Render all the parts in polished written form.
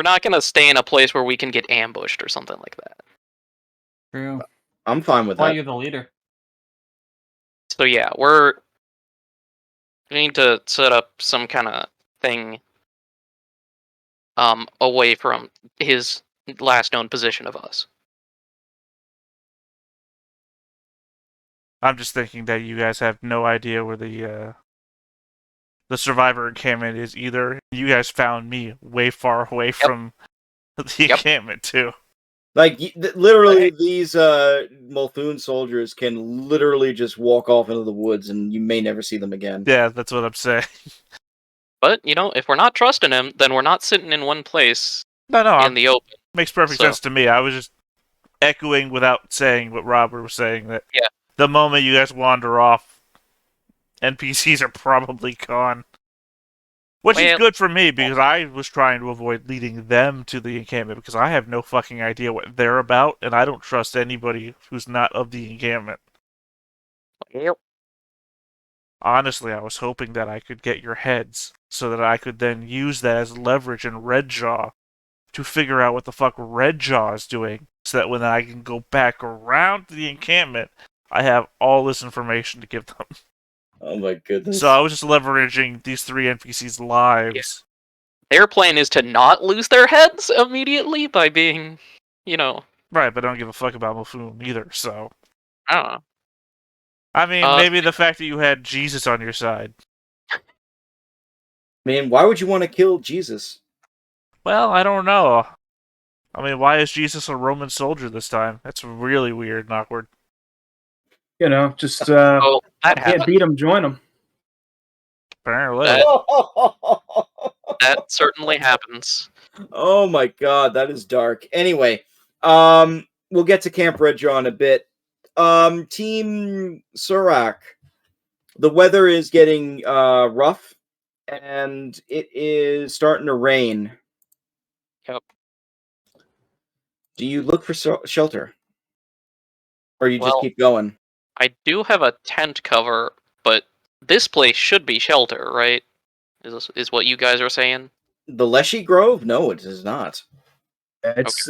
not gonna stay in a place where we can get ambushed or something like that. True. I'm fine with Why that. you're the leader? So yeah, we need to set up some kind of thing away from his last known position of us. I'm just thinking that you guys have no idea where the survivor encampment is either. You guys found me way far away from the encampment too. Like, literally, these Molthune soldiers can literally just walk off into the woods, and you may never see them again. Yeah, that's what I'm saying. But, if we're not trusting him, then we're not sitting in one place No, in the open. Makes perfect sense to me. I was just echoing without saying what Robert was saying, that the moment you guys wander off, NPCs are probably gone. Which is good for me, because I was trying to avoid leading them to the encampment, because I have no fucking idea what they're about, and I don't trust anybody who's not of the encampment. Yep. Honestly, I was hoping that I could get your heads, so that I could then use that as leverage in Redjaw to figure out what the fuck Redjaw is doing, so that when I can go back around to the encampment, I have all this information to give them. Oh my goodness. So I was just leveraging these 3 NPCs' lives. Yeah. Their plan is to not lose their heads immediately by being, Right, but I don't give a fuck about Molthune either, so... I don't know. I mean, maybe the fact that you had Jesus on your side. Man, why would you want to kill Jesus? Well, I don't know. I mean, why is Jesus a Roman soldier this time? That's really weird and awkward. Just can't beat them, join them. Apparently. That certainly happens. Oh my god, that is dark. Anyway, we'll get to Camp Redjaw in a bit. Team Surak, the weather is getting rough, and it is starting to rain. Yep. Do you look for shelter? Or you just keep going? I do have a tent cover, but this place should be shelter, right? Is what you guys are saying? The Leshy Grove? No, it is not. It's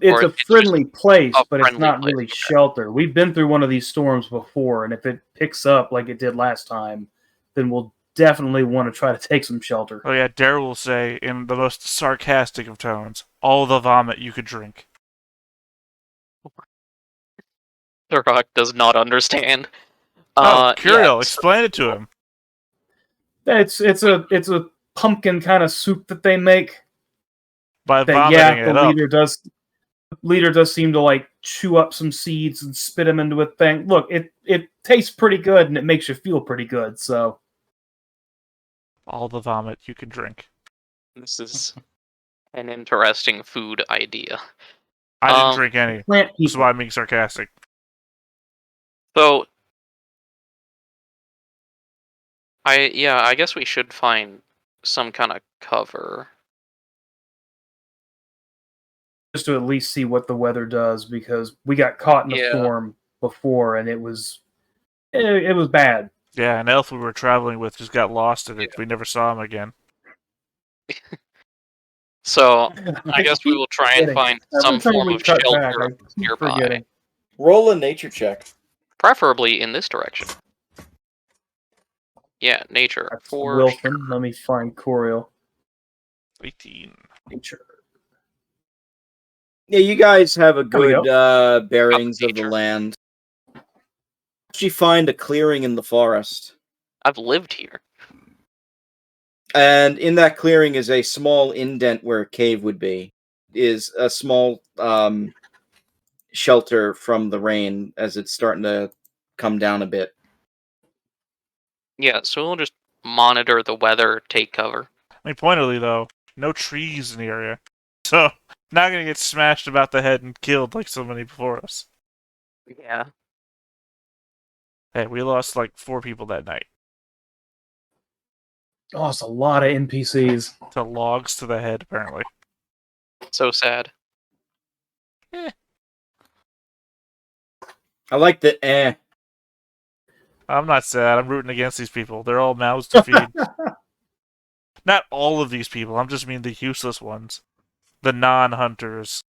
a friendly place, but it's not really Okay. shelter. We've been through one of these storms before, and if it picks up like it did last time, then we'll definitely want to try to take some shelter. Oh yeah, Daryl will say, in the most sarcastic of tones, all the vomit you could drink. The Rock does not understand. Curiel, explain it to him. It's a pumpkin kind of soup that they make. By vomiting it up. The leader does seem to chew up some seeds and spit them into a thing. Look, it tastes pretty good and it makes you feel pretty good. So all the vomit you can drink. This is an interesting food idea. I didn't drink any. That's why I'm being sarcastic. So, I guess we should find some kind of cover. Just to at least see what the weather does, because we got caught in a storm before and it was bad. Yeah, an elf we were traveling with just got lost in it. We never saw him again. So, I guess we will try and find some form of shelter nearby. Roll a nature check. Preferably in this direction. Yeah, nature. That's Wilson. Let me find Coriel. 18. Nature. Yeah, you guys have a good bearings of the land. You find a clearing in the forest. I've lived here. And in that clearing is a small indent where a cave would be. Is a small shelter from the rain as it's starting to come down a bit. Yeah, so we'll just monitor the weather, take cover. I mean, pointedly though, no trees in the area. So, not gonna get smashed about the head and killed like so many before us. Yeah. Hey, we lost 4 people that night. Oh, it's a lot of NPCs. To logs to the head, apparently. So sad. I like the I'm not sad. I'm rooting against these people. They're all mouths to feed. Not all of these people. I'm just mean the useless ones. the non-hunters.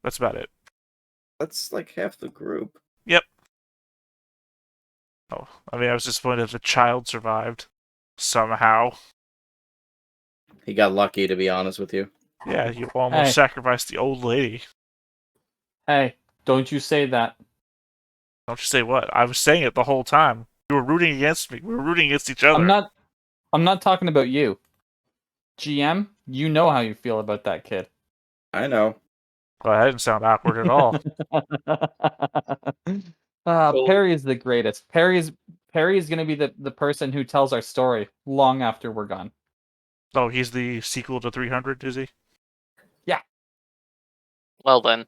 That's about it. That's like half the group. Yep. Oh, I mean, I was disappointed if the child survived somehow. He got lucky, to be honest with you. Yeah, you almost sacrificed the old lady. Hey, don't you say that. Don't you say what? I was saying it the whole time. You were rooting against me. We were rooting against each other. I'm not talking about you. GM, you know how you feel about that kid. I know. Well, that didn't sound awkward at all. Perry is the greatest. Perry is going to be the person who tells our story long after we're gone. Oh, he's the sequel to 300, is he? Yeah. Well then.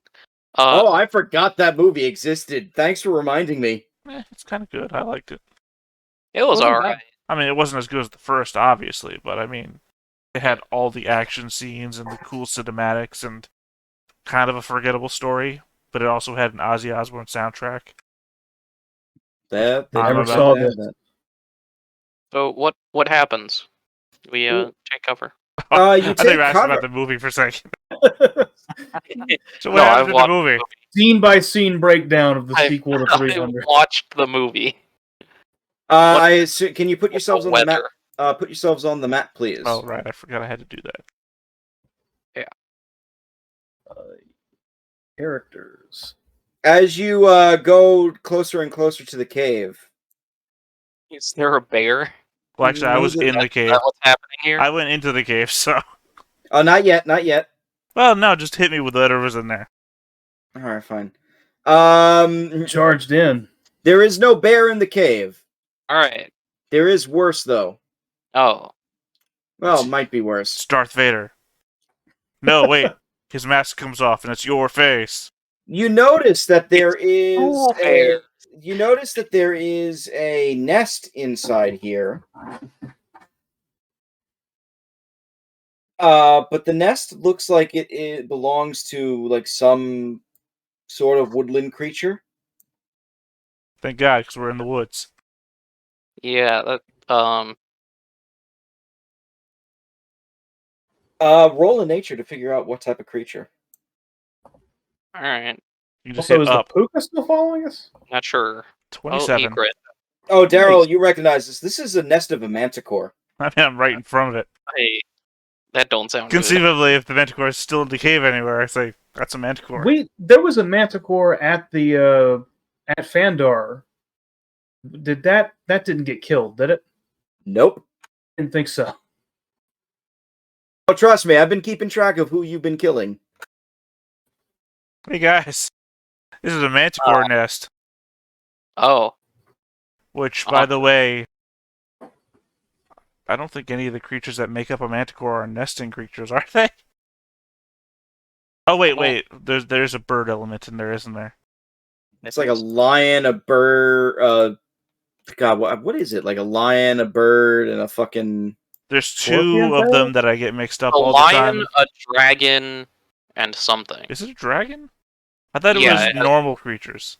Oh, I forgot that movie existed. Thanks for reminding me. It's kind of good. I liked it. It was alright. I mean, it wasn't as good as the first, obviously, but I mean, it had all the action scenes and the cool cinematics and kind of a forgettable story, but it also had an Ozzy Osbourne soundtrack. I never saw that. So what happens? We take cover. You I think take you asked cover. about the movie for a second. So No, what happened I've in the watched movie? Scene by scene breakdown of the I- sequel to I 300. watched the movie. Can you put yourselves on the map? Weather. Put yourselves on the map, please. Oh, right. I forgot I had to do that. Characters. As you go closer and closer to the cave. Is there a bear? Well, actually, I was in the Is cave. that what's happening here? I went into the cave, so... Oh, not yet, not yet. Well, no, just hit me with whatever's in there. All right, fine. Charged in. There is no bear in the cave. Alright. There is worse, though. Oh. Well, might be worse. It's Darth Vader. No, wait. His mask comes off, and it's your face. You notice that there is bear. You notice that there is a nest inside here. But the nest looks like it belongs to like some sort of woodland creature. Thank God, because we're in the woods. Yeah, Roll a nature to figure out what type of creature. alright. You just Also, hit is up. the puka still following us? Not sure. Oh, he 27. crit. Oh, Daryl, you recognize this. This is a nest of a manticore. I mean, I'm right in front of it. Hey, that don't sound good. Conceivably, if the Manticore is still in the cave anywhere, I say, that's a Manticore. There was a manticore at the at Phaendar. That didn't get killed, did it? Nope. Didn't think so. Oh, trust me, I've been keeping track of who you've been killing. Hey, guys. This is a Manticore nest. Oh. Which, by the way, I don't think any of the creatures that make up a Manticore are nesting creatures, are they? Oh, wait. There's a bird element in there, isn't there? It's like a lion, a bird, God, what is it? Like a lion, a bird, and a fucking... There's two of them that I get mixed up all the time. A lion, a dragon, and something. Is it a dragon? I thought it was normal creatures.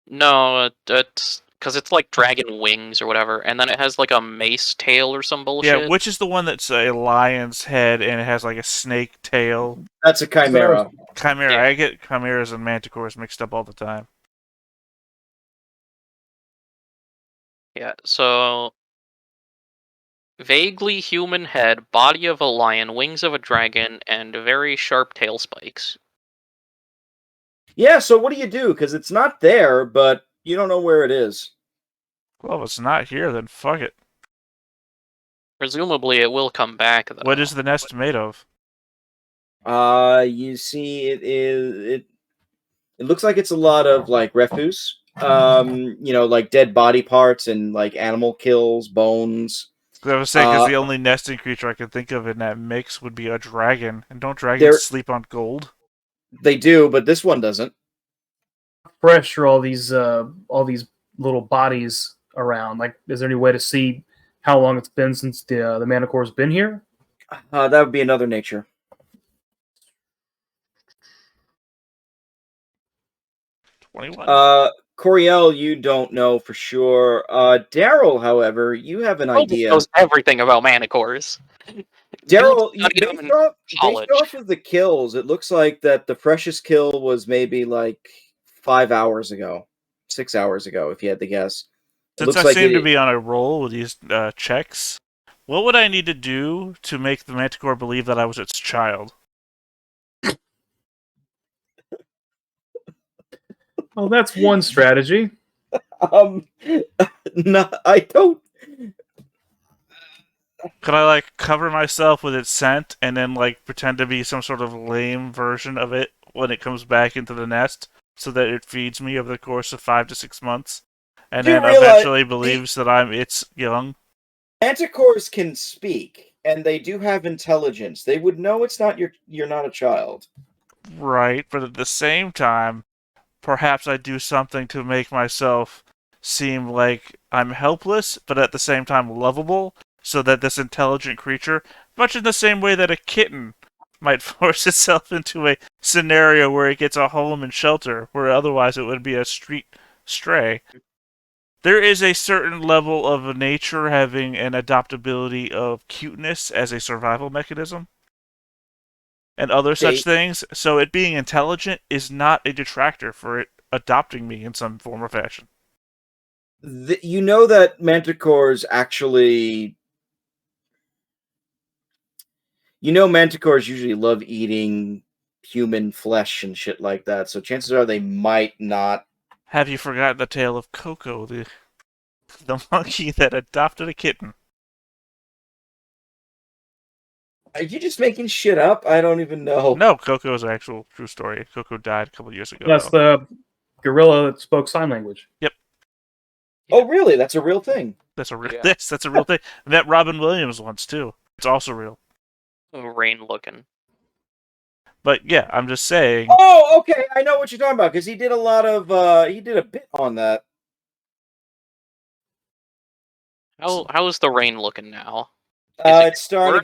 No, it's because it's like dragon wings or whatever, and then it has like a mace tail or some bullshit. Yeah, which is the one that's a lion's head and it has like a snake tail? That's a chimera. Chimera. Yeah. I get chimeras and manticores mixed up all the time. Yeah, so vaguely human head, body of a lion, wings of a dragon, and very sharp tail spikes. Yeah, so what do you do? Because it's not there, but you don't know where it is. Well, if it's not here, then fuck it. Presumably it will come back, though. What is the nest made of? You see, it looks like it's a lot of like refuse. Like dead body parts and like animal kills, bones. I was saying, because the only nesting creature I could think of in that mix would be a dragon. And don't dragons sleep on gold? They do, but this one doesn't. Fresh are all these little bodies around. Like, is there any way to see how long it's been since the Manticore's been here? That would be another nature. 21. Coriel, you don't know for sure. Daryl, however, you have an idea. Knows everything about manticores. Daryl, not based even off, college. based off of the kills, it looks like that the freshest kill was maybe like 5 hours ago, 6 hours ago, if you had to guess. It Since looks I like seem to be on a roll with these checks, what would I need to do to make the Manticore believe that I was its child? Well, that's one strategy. No, I don't. Could I, like, cover myself with its scent and then, like, pretend to be some sort of lame version of it when it comes back into the nest so that it feeds me over the course of 5 to 6 months and Do you then realize eventually believes that I'm its young? Manticores can speak, and they do have intelligence. They would know it's not you're not a child. Right, but at the same time, perhaps I do something to make myself seem like I'm helpless, but at the same time lovable, so that this intelligent creature, much in the same way that a kitten might force itself into a scenario where it gets a home and shelter, where otherwise it would be a street stray. There is a certain level of nature having an adaptability of cuteness as a survival mechanism and other such things, so it being intelligent is not a detractor for it adopting me in some form or fashion. You know that manticores actually... You know manticores usually love eating human flesh and shit like that, so chances are they might not... Have you forgotten the tale of Coco, the monkey that adopted a kitten? Are you just making shit up? I don't even know. No, Coco is an actual true story. Coco died a couple years ago. That's the gorilla that spoke sign language. Yep. Oh, really? That's a real thing. That's a real Yeah. that's a real thing. I met Robin Williams once too. It's also real. Rain looking. But yeah, I'm just saying. Oh, okay. I know what you're talking about because he did a lot of he did a bit on that. How is the rain looking now? It's starting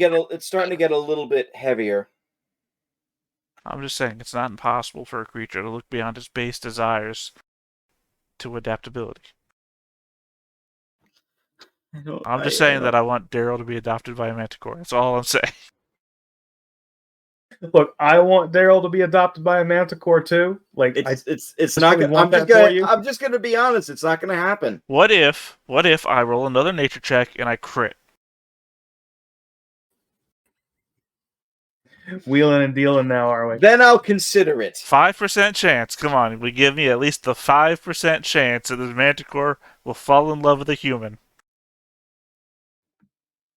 to get a little bit heavier. I'm just saying it's not impossible for a creature to look beyond its base desires to adaptability. I'm just saying that I want Daryl to be adopted by a Manticore. That's all I'm saying. Look, I want Daryl to be adopted by a Manticore too. Like, It's not really gonna, want that for you. I'm just gonna be honest, it's not gonna happen. What if I roll another nature check and I crit? Wheeling and dealing now, are we? Then I'll consider it. 5% chance. Come on, we give me at least the 5% chance that the Manticore will fall in love with a human.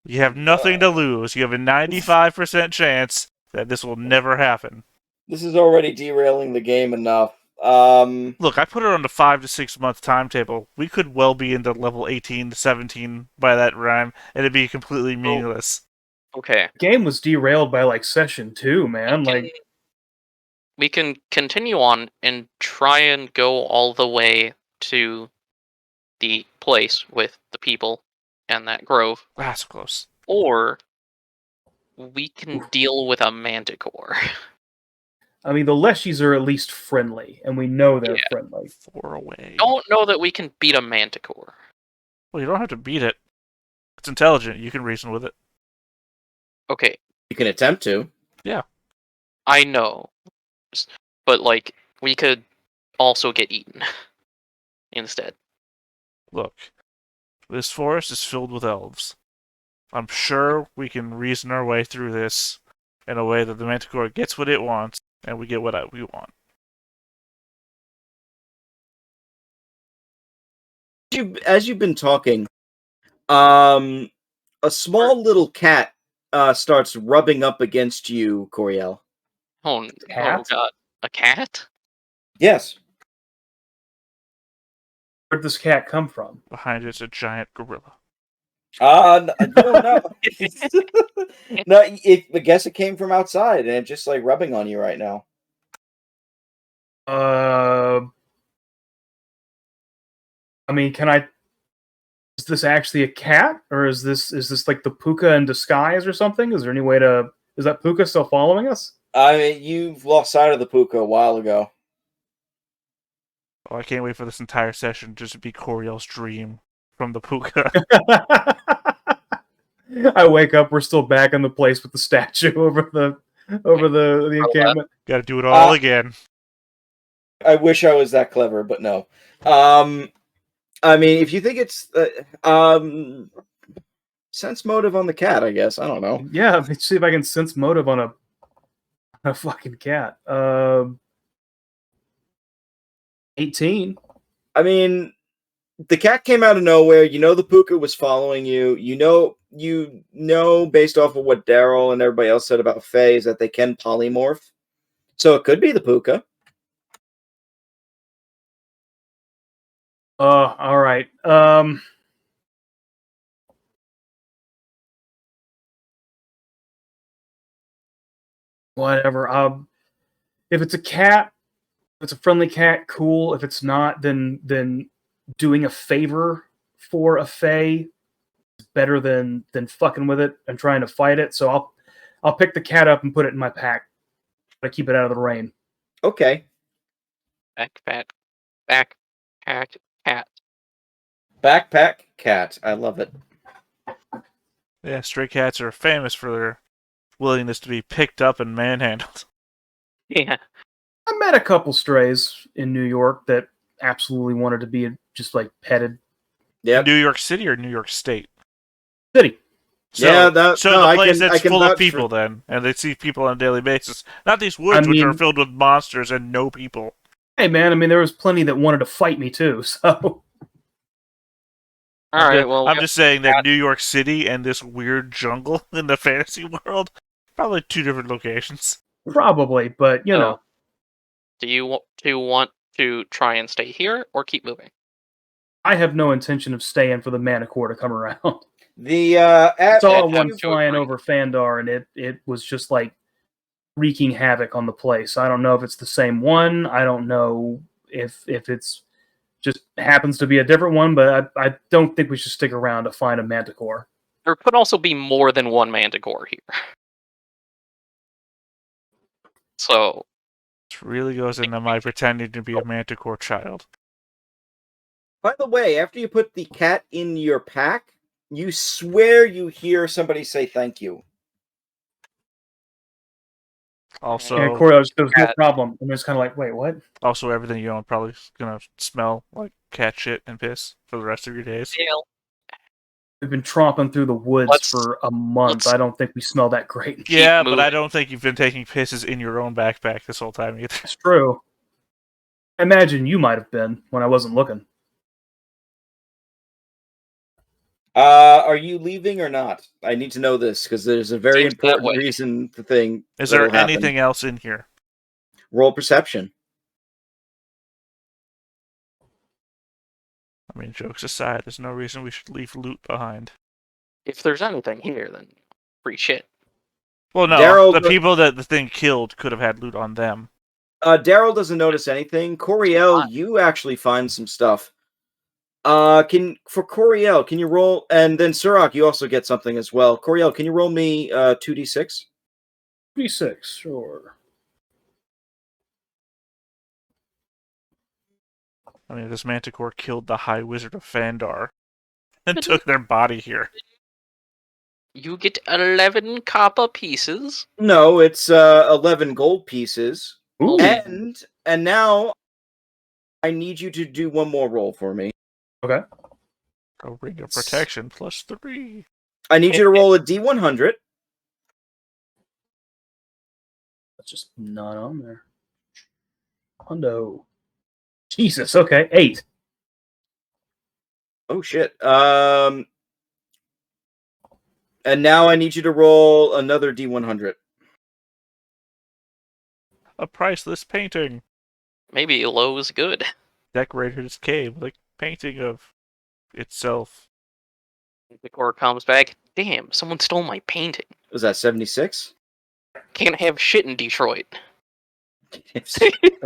You have nothing to lose. You have a 95% chance that this will never happen. This is already derailing the game enough. Look, I put it on the 5 to 6 month timetable. We could well be into level 18 to 17 by that rhyme, and it'd be completely meaningless. Okay. The game was derailed by like session 2, man. Like, we can continue on and try and go all the way to the place with the people and that grove. That's close. Or we can deal with a manticore. I mean, the Leshies are at least friendly, and we know they're friendly. 4 away. Don't know that we can beat a manticore. Well, you don't have to beat it. It's intelligent. You can reason with it. Okay, You can attempt to. Yeah. I know. But, like, we could also get eaten instead. Look, this forest is filled with elves. I'm sure we can reason our way through this in a way that the Manticore gets what it wants, and we get what we want. As you've been talking, a small little cat starts rubbing up against you, Coriel. Oh Cat? god. A cat? Yes. Where'd this cat come from? Behind it's a giant gorilla. I don't know. No, I guess it came from outside and it's just like rubbing on you right now. I mean, is this actually a cat, or is this like the puka in disguise or something? Is there any way to? Is that puka still following us? I mean, you've lost sight of the puka a while ago. Oh, I can't wait for this entire session just to be Coriel's dream from the puka. I wake up. We're still back in the place with the statue over the encampment. Got to do it all again. I wish I was that clever, but no. I mean, if you think it's sense motive on the cat, I guess. I don't know. Yeah, let's see if I can sense motive on a fucking cat. 18. I mean, the cat came out of nowhere. You know the puka was following you. You know based off of what Daryl and everybody else said about Fae is that they can polymorph. So it could be the puka. All right. Whatever. If it's a cat, if it's a friendly cat, cool. If it's not, then doing a favor for a Fae is better than fucking with it and trying to fight it. So I'll pick the cat up and put it in my pack. I keep it out of the rain. Okay. Backpack cat. Backpack cat. I love it. Yeah, stray cats are famous for their willingness to be picked up and manhandled. Yeah. I met a couple strays in New York that absolutely wanted to be just like petted. Yeah. New York City or New York State? City. So, Yeah, the place I that's can full of vouch people for... then, and they see people on a daily basis. Not these woods which are filled with monsters and no people. Hey man, I mean there was plenty that wanted to fight me too, so I'm just saying that New York City and this weird jungle in the fantasy world, probably two different locations. Probably, but you know. Do you want to try and stay here or keep moving? I have no intention of staying for the Manticore to come around. I saw one flying over Phaendar, and it was just like wreaking havoc on the place. I don't know if it's the same one. I don't know if it's just happens to be a different one, but I don't think we should stick around to find a Manticore. There could also be more than one Manticore here. So this really goes into my pretending to be a Manticore child. By the way, after you put the cat in your pack, you swear you hear somebody say thank you. Also, and Corey, there's no problem. And it's kind of like, wait, what? Also, everything you own probably gonna smell like cat shit and piss for the rest of your days. We've been tromping through the woods for a month. I don't think we smell that great. Yeah, but I don't think you've been taking pisses in your own backpack this whole time either. That's true. I imagine you might have been when I wasn't looking. Are you leaving or not? I need to know this because there's a very important reason the thing. Is there anything else in here? Roll perception. I mean, jokes aside, there's no reason we should leave loot behind. If there's anything here, then free shit. Well, no, the people that the thing killed could have had loot on them. Daryl doesn't notice anything. Coriel, you actually find some stuff. For Coriel, can you roll? And then Surak, you also get something as well. Coriel, can you roll me 2d6? 2d6, sure. I mean, this Manticore killed the High Wizard of Phaendar and took their body here. You get 11 copper pieces. No, it's 11 gold pieces. Ooh. And now I need you to do one more roll for me. Okay. A ring of protection +3. I need you to roll a D100. That's just not on there. Hundo. Jesus, okay. 8. Oh, shit. And now I need you to roll another D100. A priceless painting. Maybe Lowe's good. Decorated its cave with a painting of itself. The core comes back. Damn, someone stole my painting. Was that 76? Can't have shit in Detroit.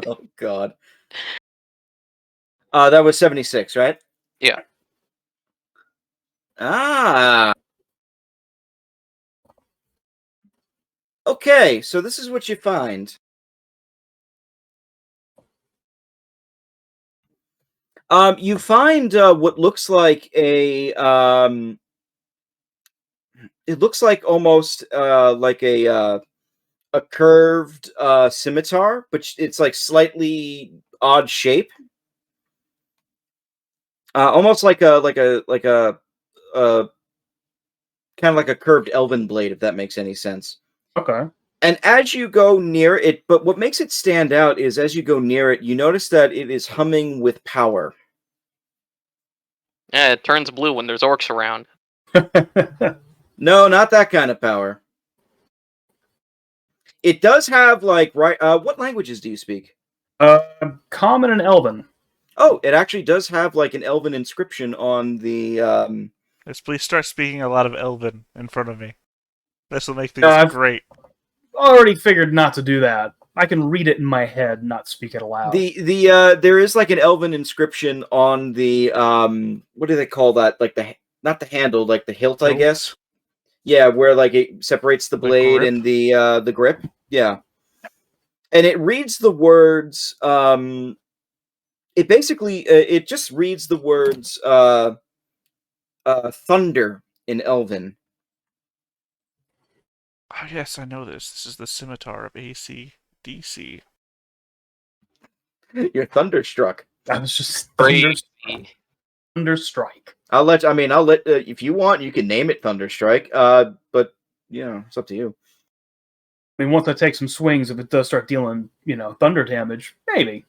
Oh, God. That was 76, right? Yeah. Ah. Okay, so this is what you find. You find what looks like a it looks like almost like a curved scimitar, but it's like slightly odd shape. Almost like a kind of like a curved elven blade, if that makes any sense. Okay. And as you go near it, but what makes it stand out is as you go near it, you notice that it is humming with power. Yeah, it turns blue when there's orcs around. No, not that kind of power. It does have like what languages do you speak? Common and Elven. Oh, it actually does have like an Elven inscription on the. Yes, please start speaking a lot of Elven in front of me. This will make things great. Already figured not to do that. I can read it in my head, not speak it aloud. There is like an Elven inscription on the what do they call that? Like not the handle, like the hilt, I guess. Yeah, where like it separates the blade and the grip. Yeah. And it reads the words it basically it just reads the words thunder in Elven. Oh yes, I know this. This is the scimitar of AC/DC. You're thunderstruck. I was just Thunderstrike. I'll let if you want, you can name it Thunderstrike. But you know, it's up to you. I mean, once I take some swings, if it does start dealing, thunder damage, maybe.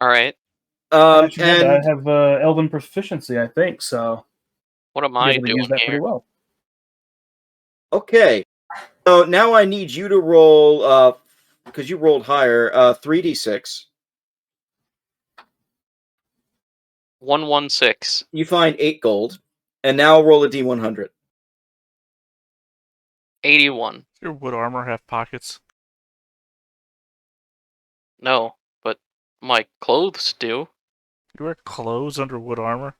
All right. And I have Elven proficiency, I think. So what am I doing use that here? pretty well. Okay. So now I need you to roll because you rolled higher, 3d6. 116. You find 8 gold, and now roll a d100. 81. Does your wood armor have pockets? No, but my clothes do. You wear clothes under wood armor?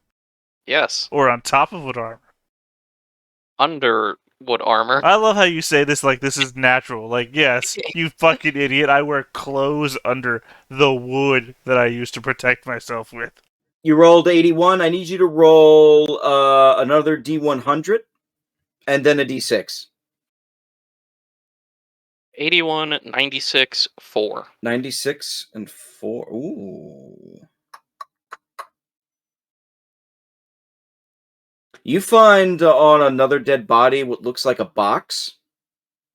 Yes. Or on top of wood armor? Under wood armor. I love how you say this like this is natural. Like, yes, you fucking idiot. I wear clothes under the wood that I use to protect myself with. You rolled 81. I need you to roll another d100, and then a d6. 81, 96, 4. 96 and 4. Ooh. You find on another dead body what looks like a box.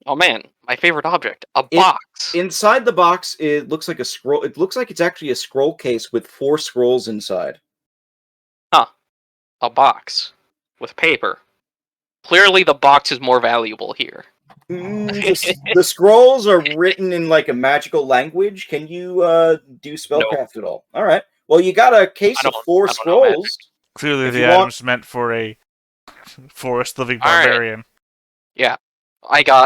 Oh man, my favorite object. A box. Inside the box, it looks like a scroll. It looks like it's actually a scroll case with 4 scrolls inside. Huh. A box. With paper. Clearly the box is more valuable here. The scrolls are written in like a magical language. Can you do spellcraft at all? All right. Well, you got a case of 4 scrolls. Clearly the item's meant for a forest-living barbarian. Right. Yeah.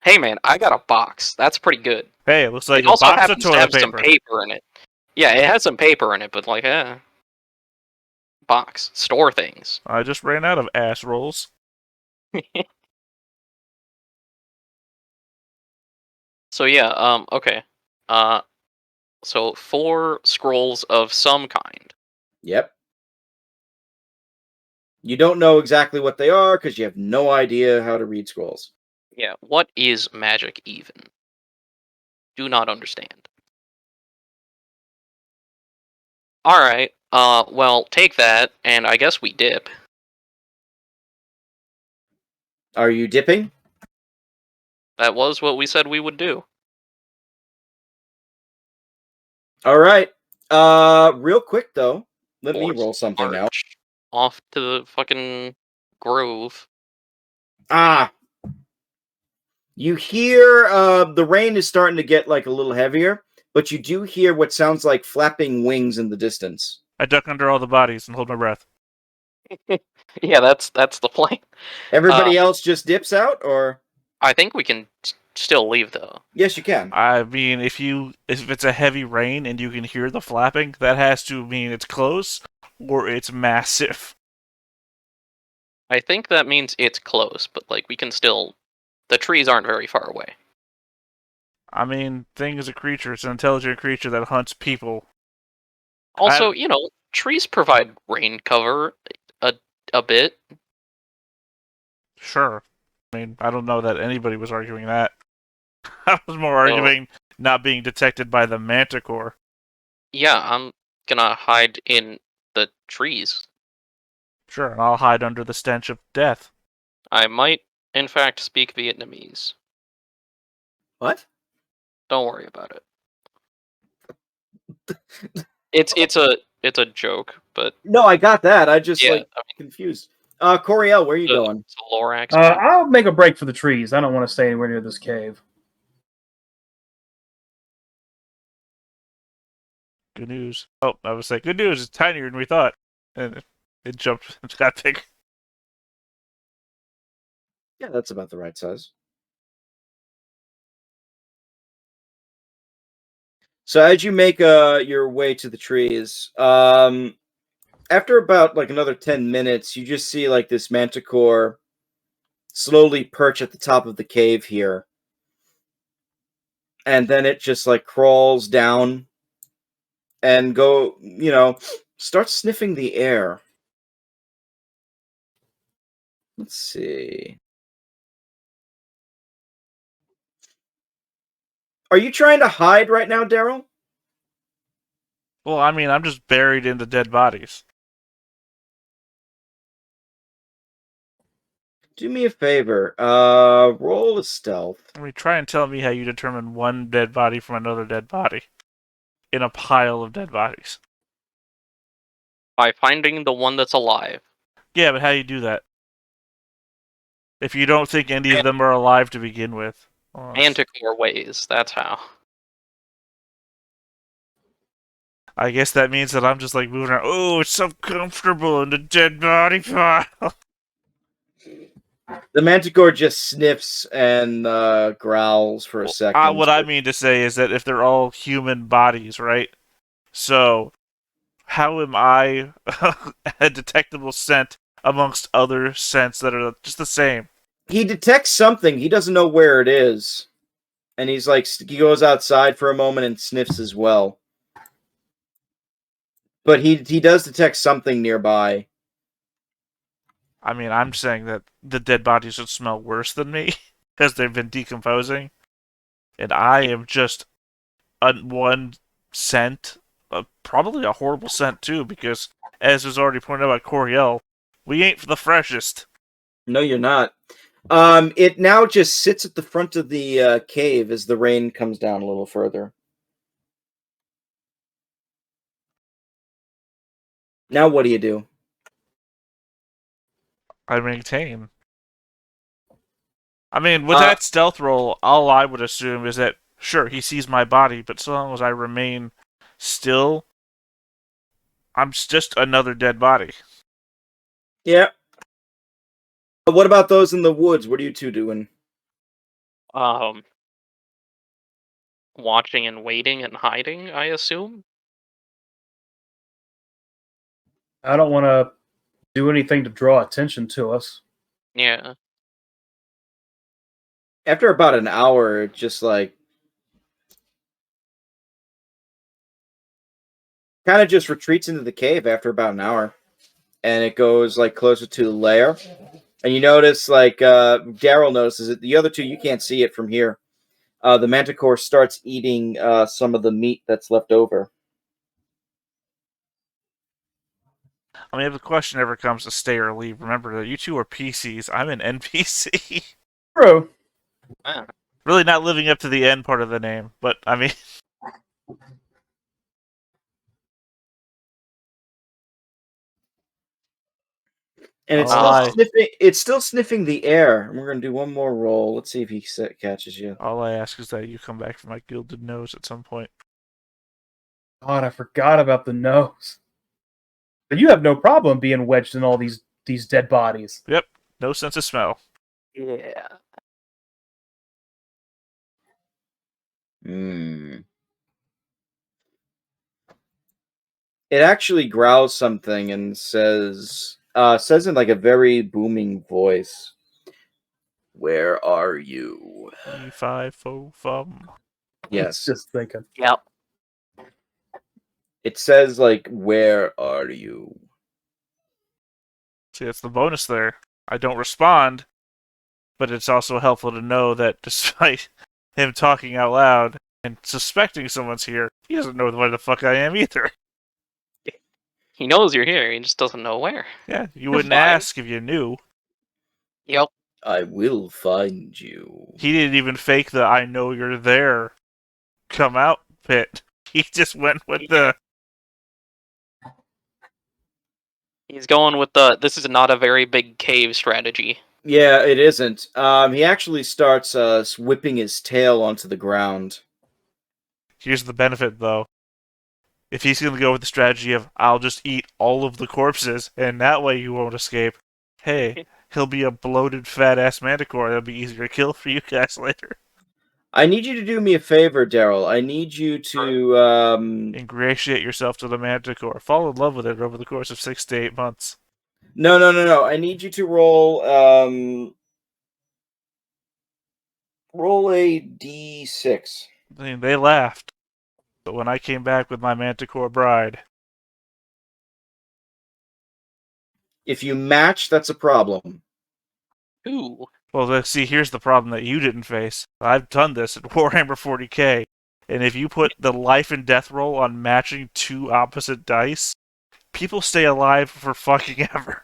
Hey man, I got a box. That's pretty good. Hey, it looks like it also a box happens of to have toilet some paper in it. Yeah, it has some paper in it, but like, box. Store things. I just ran out of ass rolls. So yeah, okay. So 4 scrolls of some kind. Yep. You don't know exactly what they are because you have no idea how to read scrolls. Yeah, what is magic even? Do not understand. Alright, well, take that, and I guess we dip. Are you dipping? That was what we said we would do. Alright. Real quick, though. Let me roll something now. Off to the fucking grove. Ah! You hear the rain is starting to get like a little heavier, but you do hear what sounds like flapping wings in the distance. I duck under all the bodies and hold my breath. Yeah, that's the plan. Everybody else just dips out, or? I think we can still leave, though. Yes, you can. I mean, if it's a heavy rain and you can hear the flapping, that has to mean it's close or it's massive. I think that means it's close, but like we can still. The trees aren't very far away. I mean, Thing is a creature. It's an intelligent creature that hunts people. Also, trees provide rain cover a bit. Sure. I mean, I don't know that anybody was arguing that. I was more arguing not being detected by the Manticore. Yeah, I'm gonna hide in the trees. Sure, and I'll hide under the stench of death. I might, in fact, speak Vietnamese. What? Don't worry about it. It's a joke, but No, I got that. I just yeah, like confused. Coriel, where are you going? It's a Lorax. joke. I'll make a break for the trees. I don't want to stay anywhere near this cave. Good news. Oh, I was like, good news, it's tinier than we thought. And it jumped, it got big. Yeah, that's about the right size. So as you make your way to the trees, after about like another 10 minutes, you just see like this Manticore slowly perch at the top of the cave here. And then it just like crawls down and starts sniffing the air. Let's see. Are you trying to hide right now, Daryl? Well, I mean, I'm just buried in the dead bodies. Do me a favor. Roll a stealth. I mean, try and tell me how you determine one dead body from another dead body in a pile of dead bodies. By finding the one that's alive. Yeah, but how do you do that? If you don't think any of them are alive to begin with. Well, Manticore ways, that's how. I guess that means that I'm just like moving around. Oh, it's so comfortable in the dead body pile. The Manticore just sniffs and growls for a second. What I mean to say is that if they're all human bodies, right? So, how am I a detectable scent amongst other scents that are just the same? He detects something. He doesn't know where it is. And he's like, he goes outside for a moment and sniffs as well. But he does detect something nearby. I mean, I'm saying that the dead bodies would smell worse than me because they've been decomposing. And I am just one scent, probably a horrible scent too, because as was already pointed out by Coriel, we ain't the freshest. No, you're not. It now just sits at the front of the cave as the rain comes down a little further. Now what do you do? I maintain. I mean, with that stealth roll, all I would assume is that, sure, he sees my body, but so long as I remain still, I'm just another dead body. Yeah. What about those in the woods? What are you two doing? Watching and waiting and hiding, I assume? I don't want to do anything to draw attention to us. Yeah. After about an hour, it just like kind of just retreats into the cave after about an hour. And it goes like closer to the lair. And you notice like Daryl notices it. The other two, you can't see it from here. The Manticore starts eating some of the meat that's left over. I mean, if the question ever comes to stay or leave, remember that you two are PCs. I'm an NPC. True. Ah. Really not living up to the N part of the name, but I mean... And it's still sniffing the air. And we're going to do one more roll. Let's see if he catches you. All I ask is that you come back from my gilded nose at some point. God, I forgot about the nose. But you have no problem being wedged in all these dead bodies. Yep, no sense of smell. Yeah. It actually growls something and says in like a very booming voice, "Where are you?" E5 fo fum. Yes. Just thinking. Yep. It says, like, where are you? See, that's the bonus there. I don't respond, but it's also helpful to know that despite him talking out loud and suspecting someone's here, he doesn't know where the fuck I am either. He knows you're here, he just doesn't know where. Yeah, you wouldn't fine. ask if you knew. Yep. I will find you. He didn't even fake the I know you're there come out bit. He just went with the He's going with the this is not a very big cave strategy. Yeah, it isn't. He actually starts whipping his tail onto the ground. here's the benefit though. If he's gonna go with the strategy of I'll just eat all of the corpses and that way you won't escape, hey, he'll be a bloated fat ass manticore that'll be easier to kill for you guys later. I need you to do me a favor, Daryl. I need you to Ingratiate yourself to the manticore. Fall in love with it over the course of 6 to 8 months. No. I need you to roll roll a d6. I mean, they laughed. But when I came back with my manticore bride, If you match, that's a problem. Ooh. well, see, here's the problem that you didn't face. I've done this at Warhammer 40k, and if you put the life and death roll on matching 2 opposite dice, people stay alive for fucking ever.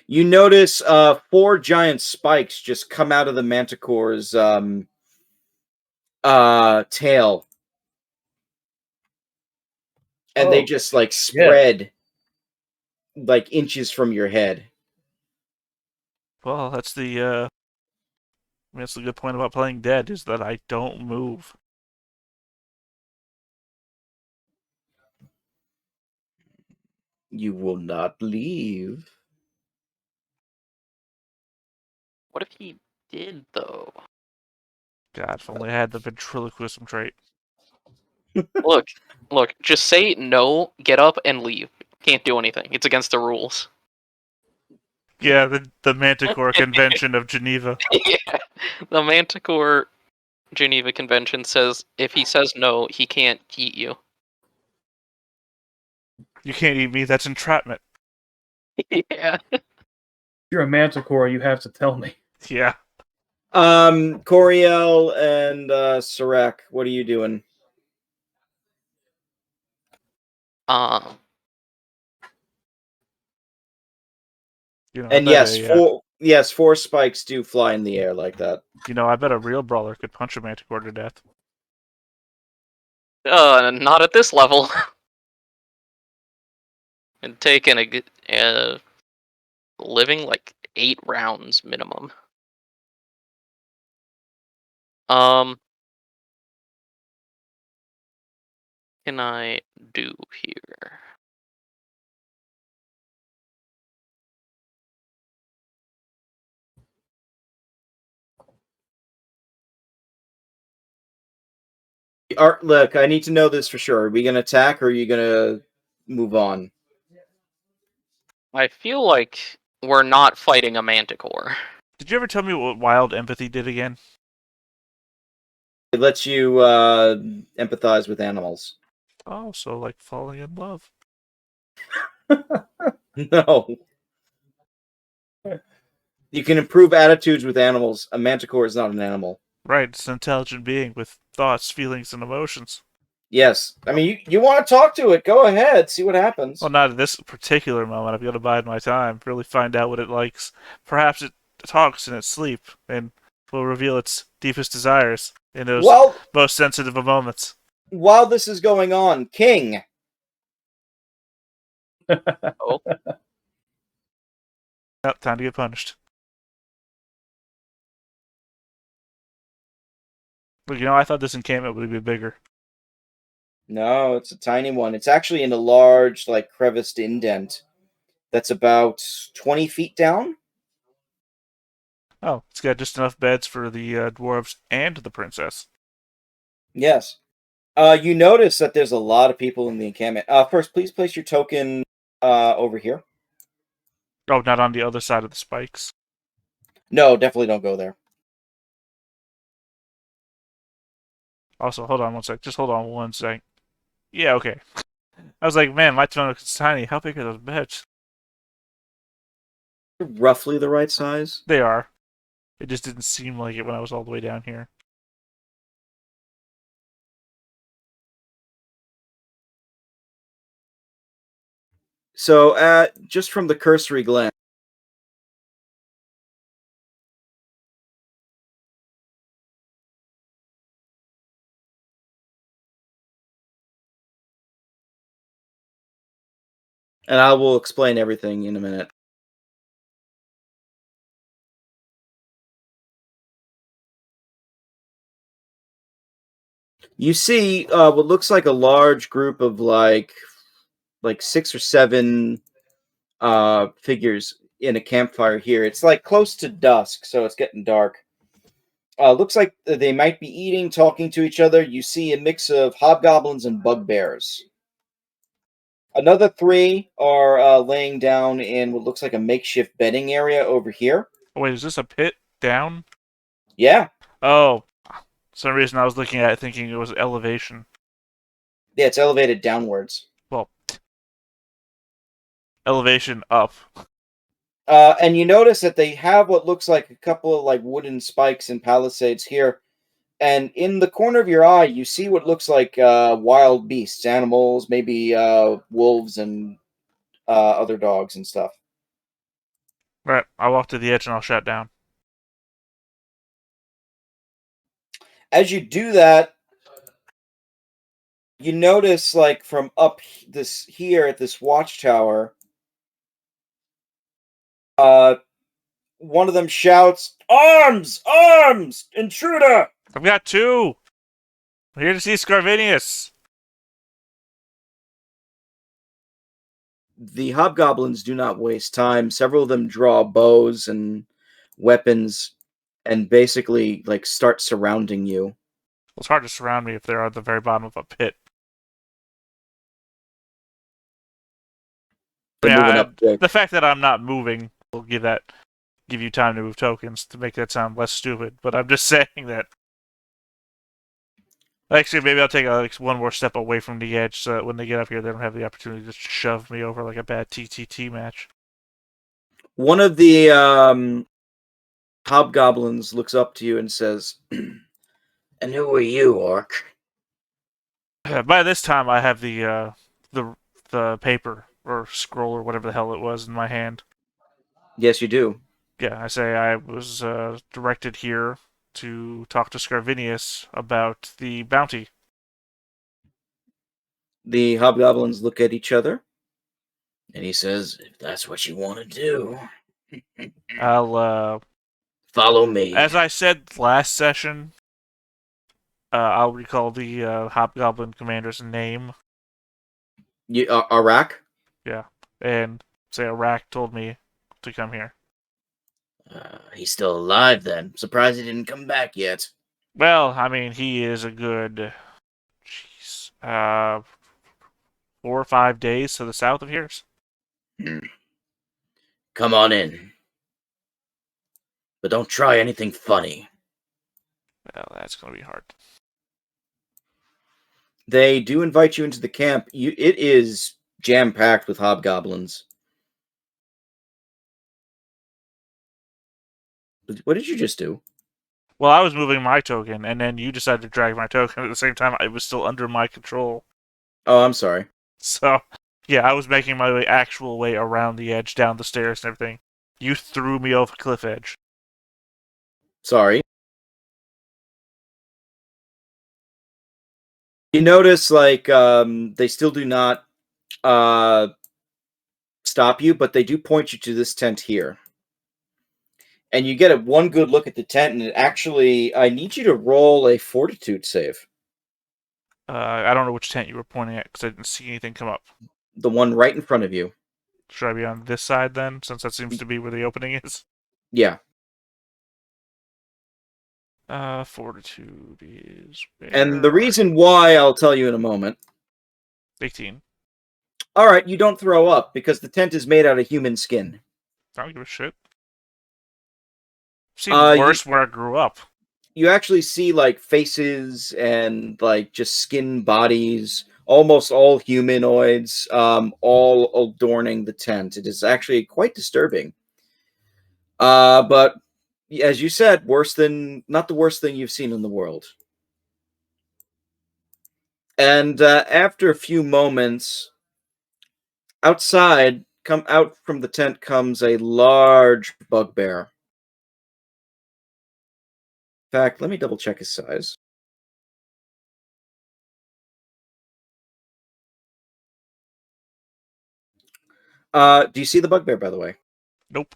You notice 4 giant spikes just come out of the manticore's tail. And they just like spread like inches from your head. Well, that's the that's the good point about playing dead, is that I don't move. You will not leave. What if he did though? God, if only I had the ventriloquism trait. Look, just say no, get up, and leave. Can't do anything. It's against the rules. Yeah, the Manticore Convention of Geneva. Yeah. The Manticore Geneva Convention says if he says no, he can't eat you. You can't eat me, that's entrapment. Yeah. If you're a manticore, you have to tell me. Yeah. Coriel and Serac, what are you doing? You know, And yes, 4 spikes do fly in the air like that. You know, I bet a real brawler could punch a Manticore to death. Not at this level. And taking a living like 8 rounds minimum. Can I do here? Look, I need to know this for sure. Are we going to attack or are you going to move on? I feel like we're not fighting a Manticore. Did you ever tell me what Wild Empathy did again? It lets you empathize with animals. Oh, so like falling in love. No. You can improve attitudes with animals. A manticore is not an animal. Right, it's an intelligent being with thoughts, feelings, and emotions. Yes. I mean, you want to talk to it. Go ahead. See what happens. Well, not at this particular moment. I've got to bide my time, really find out what it likes. Perhaps it talks in its sleep, and will reveal its deepest desires in those most sensitive of moments. While this is going on, King. Oh. Yep, time to get punished. Look, you know, I thought this encampment would be bigger. No, it's a tiny one. It's actually in a large, like, creviced indent that's about 20 feet down. Oh, it's got just enough beds for the dwarves and the princess. Yes. You notice that there's a lot of people in the encampment. First, please place your token over here. Oh, not on the other side of the spikes. No, definitely don't go there. Also, hold on one sec. Just hold on one sec. Yeah, okay. I was like, man, my tonic is tiny. How big are those beds? Roughly the right size. They are. It just didn't seem like it when I was all the way down here. So, just from the cursory glance, and I will explain everything in a minute. You see what looks like a large group of like 6 or 7 figures in a campfire here. It's like close to dusk, so it's getting dark. Looks like they might be eating, talking to each other. You see a mix of hobgoblins and bugbears. Another 3 are laying down in what looks like a makeshift bedding area over here. Oh, wait, is this a pit down? Yeah. Oh, for some reason I was looking at it thinking it was elevation. Yeah, it's elevated downwards. Well, elevation up. And you notice that they have what looks like a couple of like wooden spikes and palisades here. And in the corner of your eye, you see what looks like wild beasts, animals, maybe wolves and other dogs and stuff. Right, I'll walk to the edge and I'll shut down. As you do that, you notice, like, from up here at this watchtower, one of them shouts, "Arms! Arms! Intruder!" I've got 2! I'm here to see Scarvinius! The hobgoblins do not waste time. Several of them draw bows and weapons and basically, like, start surrounding you. Well, it's hard to surround me if they're at the very bottom of a pit. They're moving up quick. The fact that I'm not moving will give you time to move tokens to make that sound less stupid, but I'm just saying that. Actually, maybe I'll take one more step away from the edge so that when they get up here, they don't have the opportunity to shove me over like a bad TTT match. One of the hobgoblins looks up to you and says, "And who are you, Orc?" By this time, I have the paper or scroll or whatever the hell it was in my hand. Yes, you do. Yeah, I say I was directed here to talk to Scarvinius about the bounty. The hobgoblins look at each other, and he says, "If that's what you want to do, I'll follow me." as I said last session, I'll recall the hobgoblin commander's name. Arak? Yeah, and say Arak told me to come here. He's still alive then. Surprised he didn't come back yet. Well, I mean, he is a good, 4 or 5 days to the south of here. Come on in. But don't try anything funny. Well, that's going to be hard. They do invite you into the camp. It is jam-packed with hobgoblins. What did you just do? Well, I was moving my token, and then you decided to drag my token at the same time. It was still under my control. Oh, I'm sorry. So, yeah, I was making my actual way around the edge, down the stairs and everything. You threw me off a cliff edge. Sorry. You notice, like, they still do not stop you, but they do point you to this tent here. And you get one good look at the tent, and I need you to roll a fortitude save. I don't know which tent you were pointing at, because I didn't see anything come up. The one right in front of you. Should I be on this side, then, since that seems to be where the opening is? Yeah. Fortitude is... And the reason why, I'll tell you in a moment. 18. Alright, you don't throw up, because the tent is made out of human skin. I don't give a shit. Seems worse where I grew up. You actually see, like, faces and, like, just skin bodies, almost all humanoids, all adorning the tent. It is actually quite disturbing. But as you said, not the worst thing you've seen in the world. And after a few moments, outside, come out from the tent comes a large bugbear. In fact, let me double check his size. Do you see the bugbear, by the way? Nope.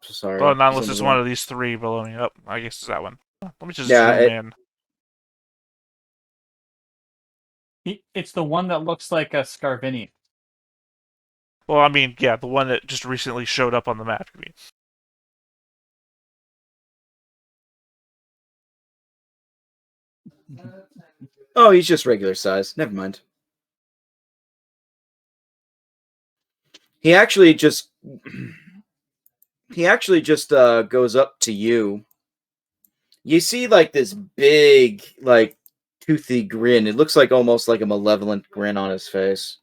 Sorry. Well, not he's unless on it's the one wrong- of these three below me. Oh, I guess it's that one. Let me just Yeah, zoom in. It's the one that looks like a Scarvini. Well, I mean, yeah, the one that just recently showed up on the map. You mean? Oh, he's just regular size. Never mind. He actually just goes up to you. You see like this big, like toothy grin. It looks like almost like a malevolent grin on his face.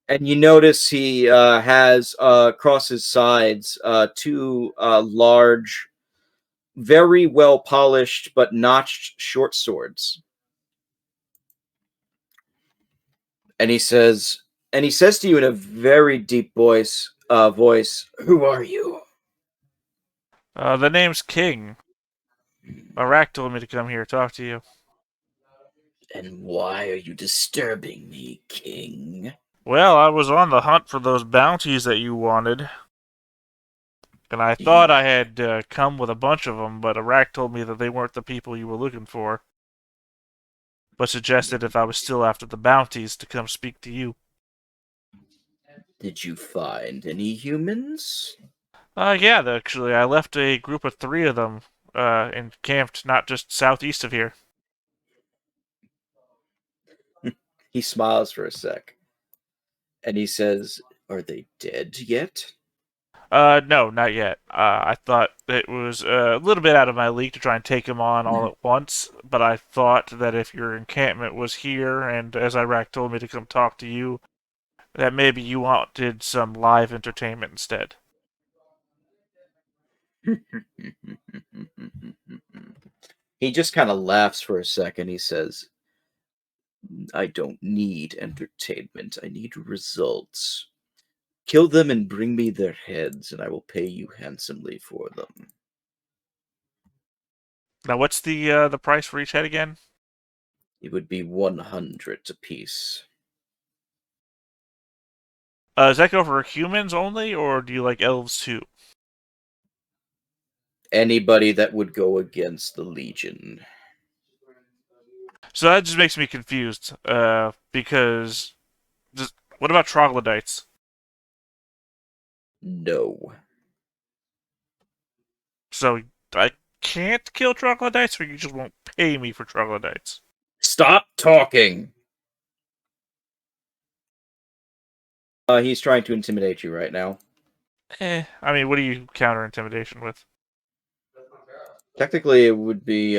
And you notice he has across his sides two large, very well polished but notched short swords. And he says to you in a very deep voice, "Who are you?" The name's King. Arak told me to come here talk to you. And why are you disturbing me, King? Well, I was on the hunt for those bounties that you wanted. And I thought I had come with a bunch of them, but Arak told me that they weren't the people you were looking for. But suggested if I was still after the bounties to come speak to you. Did you find any humans? Yeah, actually, I left a group of 3 of them encamped not just southeast of here. He smiles for a sec. And he says, "Are they dead yet?" No, not yet. I thought it was a little bit out of my league to try and take them on all at once, but I thought that if your encampment was here, and as Iraq told me to come talk to you, that maybe you wanted some live entertainment instead. He just kind of laughs for a second. He says, "I don't need entertainment. I need results. Kill them and bring me their heads, and I will pay you handsomely for them." Now, what's the price for each head again? It would be 100 apiece. Does that go for humans only, or do you like elves too? Anybody that would go against the Legion. So that just makes me confused, because what about troglodytes? No. So I can't kill troglodytes, or you just won't pay me for troglodytes? Stop talking! He's trying to intimidate you right now. I mean, what do you counter intimidation with? Technically, it would be,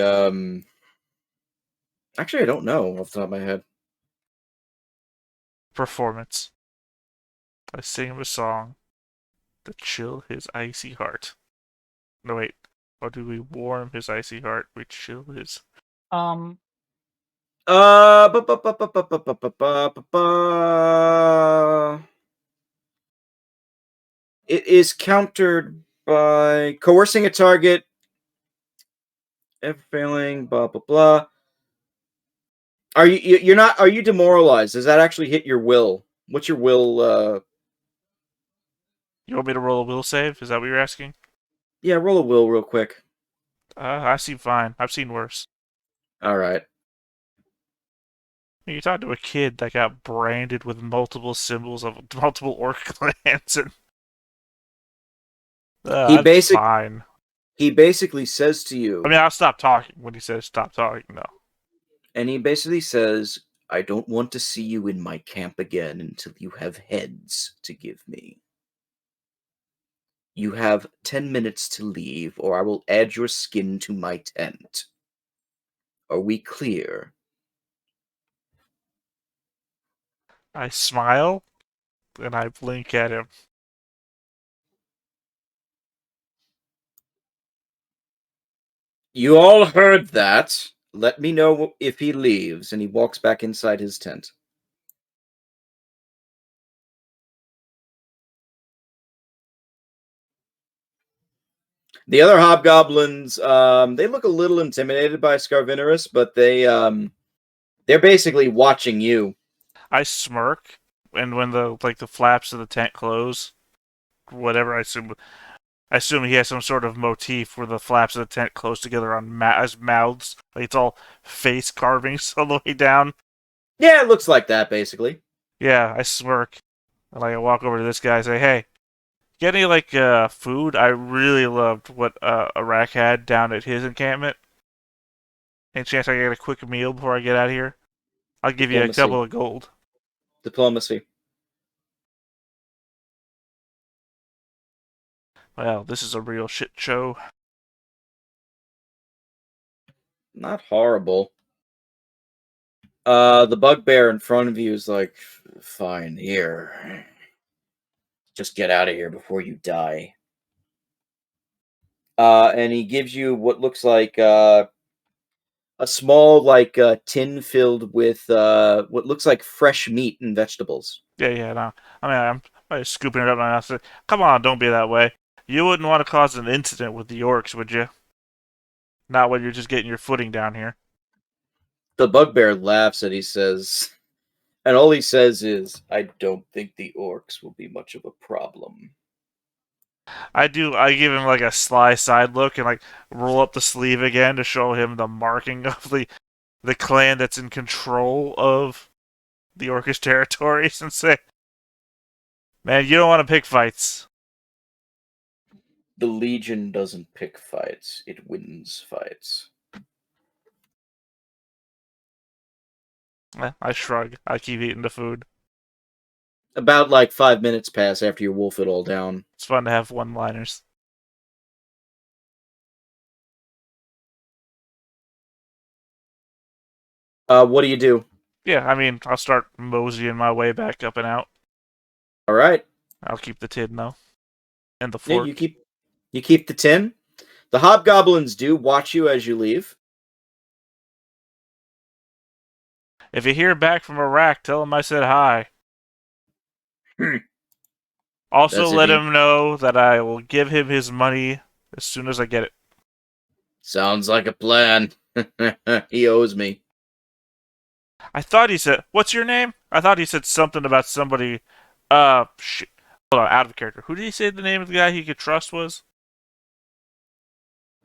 Actually, I don't know off the top of my head. Performance. I sing him a song to chill his icy heart. No, wait. Or do we warm his icy heart? We chill his... Um, Ba- ba- ba- ba- ba- ba- ba- ba- ba- ba- ba. It is countered by coercing a target, ever failing, blah blah blah. Are you're not? Are you demoralized? Does that actually hit your will? What's your will? You want me to roll a will save? Is that what you're asking? Yeah, roll a will real quick. I seem fine. I've seen worse. All right. You talk to a kid that got branded with multiple symbols of multiple orc clans, and that's fine. He basically says to you. I mean, I'll stop talking when he says stop talking, though. And he basically says, "I don't want to see you in my camp again until you have heads to give me. You have 10 minutes to leave, or I will add your skin to my tent. Are we clear?" I smile, and I blink at him. You all heard that. Let me know if he leaves. And he walks back inside his tent. The other hobgoblins, they look a little intimidated by Scarvinerus, but they're basically watching you. I smirk, and when the flaps of the tent close, whatever, I assume he has some sort of motif where the flaps of the tent close together on as mouths. Like it's all face carvings all the way down. Yeah, it looks like that, basically. Yeah, I smirk. And I walk over to this guy and say, hey, get any food? I really loved what Iraq had down at his encampment. Any chance I get a quick meal before I get out of here? I'll give you a Diplomacy. couple of gold. Diplomacy. Well, this is a real shit show. Not horrible. The bugbear in front of you is like, fine, here. Just get out of here before you die. And he gives you what looks like a small tin filled with what looks like fresh meat and vegetables. Yeah, no. I mean, I'm just scooping it up and I said, come on, don't be that way. You wouldn't want to cause an incident with the orcs, would you? Not when you're just getting your footing down here. The bugbear laughs and he says, and all he says is, I don't think the orcs will be much of a problem. I give him like a sly side look and roll up the sleeve again to show him the marking of the clan that's in control of the orcish territories and say, man, you don't want to pick fights. The Legion doesn't pick fights, it wins fights. I shrug. I keep eating the food. About 5 minutes pass after you wolf it all down. It's fun to have one-liners. What do you do? Yeah, I mean, I'll start moseying my way back up and out. All right. I'll keep the tin, though. And the Yeah, fork. you keep the tin. The hobgoblins do watch you as you leave. If you hear back from Iraq, tell him I said hi. Also, That's let if he- him know that I will give him his money as soon as I get it. Sounds like a plan. He owes me. I thought he said, what's your name? I thought he said something about somebody, shit. Hold on, out of character. Who did he say the name of the guy he could trust was?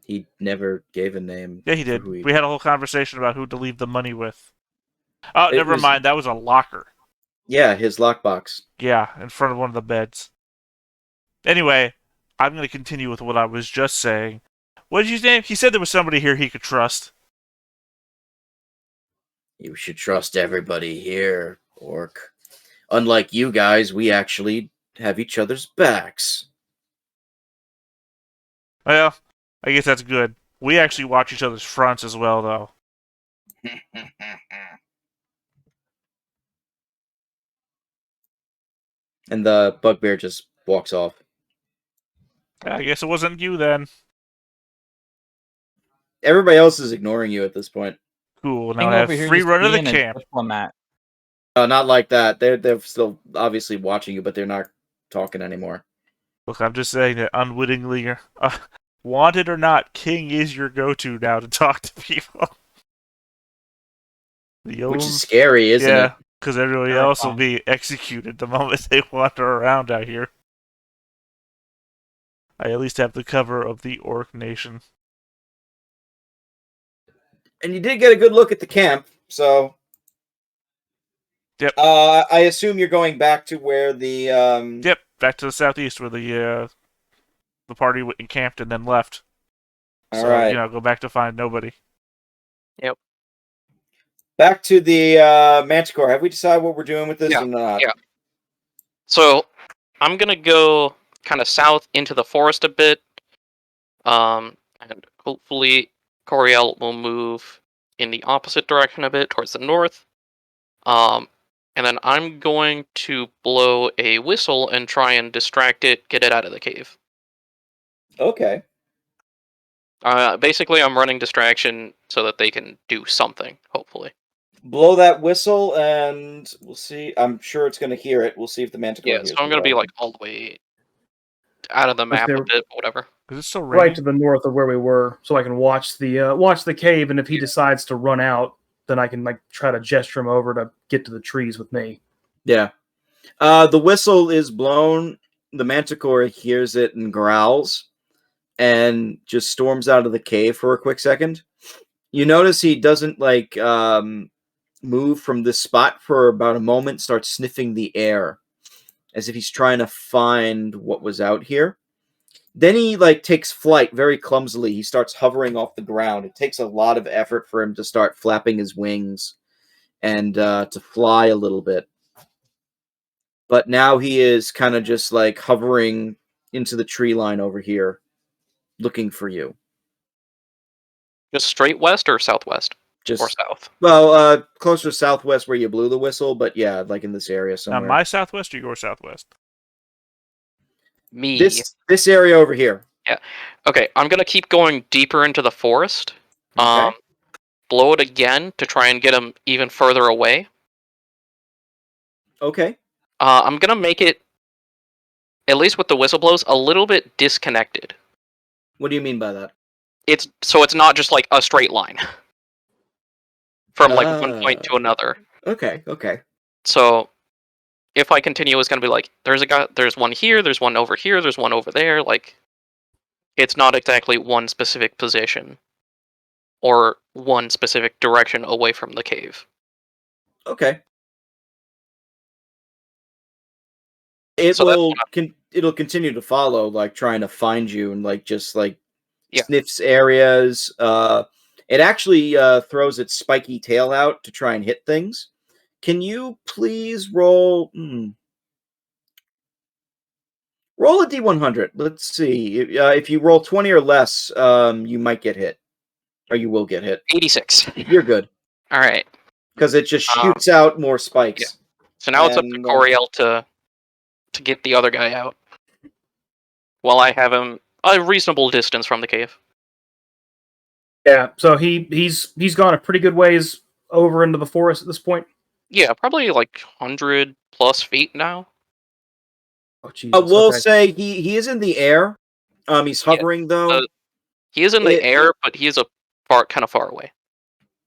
He never gave a name. Yeah, he did. We had a whole conversation about who to leave the money with. Oh, It never was- mind. That was a locker. Yeah, his lockbox. Yeah, in front of one of the beds. Anyway, I'm going to continue with what I was just saying. What did you name? He said there was somebody here he could trust. You should trust everybody here, Orc. Unlike you guys, we actually have each other's backs. Well, I guess that's good. We actually watch each other's fronts as well, though. And the bugbear just walks off. I guess it wasn't you then. Everybody else is ignoring you at this point. Cool. Now King I have over here free just run of the being a camp. diplomat. Not like that. They're still obviously watching you, but they're not talking anymore. Look, I'm just saying that unwittingly, wanted or not, King is your go-to now to talk to people. Which is scary, isn't yeah, it? because everybody else will be executed the moment they wander around out here. I at least have the cover of the Orc Nation. And you did get a good look at the camp, so... Yep. I assume you're going back to where the... Yep, back to the southeast where the party encamped and then left. All So, right. go back to find nobody. Yep. Back to the Manticore. Have we decided what we're doing with this or not? Yeah. So, I'm gonna go kind of south into the forest a bit. And hopefully Coriel will move in the opposite direction a bit, towards the north. and then I'm going to blow a whistle and try and distract it, get it out of the cave. Okay. Basically, I'm running distraction so that they can do something, hopefully. Blow that whistle, and we'll see. I'm sure it's going to hear it. We'll see if the Manticore Yeah, hears so I'm it going to be well. like all the way out of the map a bit, whatever. Is it still Right raining? to the north of where we were, so I can watch the cave, and if he decides to run out, then I can like try to gesture him over to get to the trees with me. Yeah. The whistle is blown. The Manticore hears it and growls and just storms out of the cave for a quick second. You notice he doesn't move from this spot for about a moment, starts sniffing the air as if he's trying to find what was out here. Then he takes flight very clumsily. He starts hovering off the ground. It takes a lot of effort for him to start flapping his wings and to fly a little bit. But now he is kind of just hovering into the tree line over here, looking for you. Just straight west or southwest? Just or south? Well, closer southwest where you blew the whistle, but yeah, in this area somewhere. Now, my southwest or your southwest? Me. This area over here. Yeah. Okay, I'm gonna keep going deeper into the forest. Okay. Blow it again to try and get him even further away. Okay. I'm gonna make it, at least with the whistle blows, a little bit disconnected. What do you mean by that? It's not just like a straight line from one point to another. Okay. So if I continue, it's gonna be like there's one here, there's one over here, there's one over there. Like, it's not exactly one specific position or one specific direction away from the cave. Okay. It'll continue to follow, trying to find you and sniffs areas. It actually throws its spiky tail out to try and hit things. Can you please roll? Roll a d100. Let's see. If you roll 20 or less, you might get hit, or you will get hit. 86. You're good. All right. Because it just shoots out more spikes. Yeah. So now it's up to Coriel to get the other guy out, while I have him a reasonable distance from the cave. Yeah, so he's gone a pretty good ways over into the forest at this point. Yeah, probably 100 plus feet now. Oh, Jesus. I will say he is in the air. He's hovering though. He is in the air, but he is kind of far away.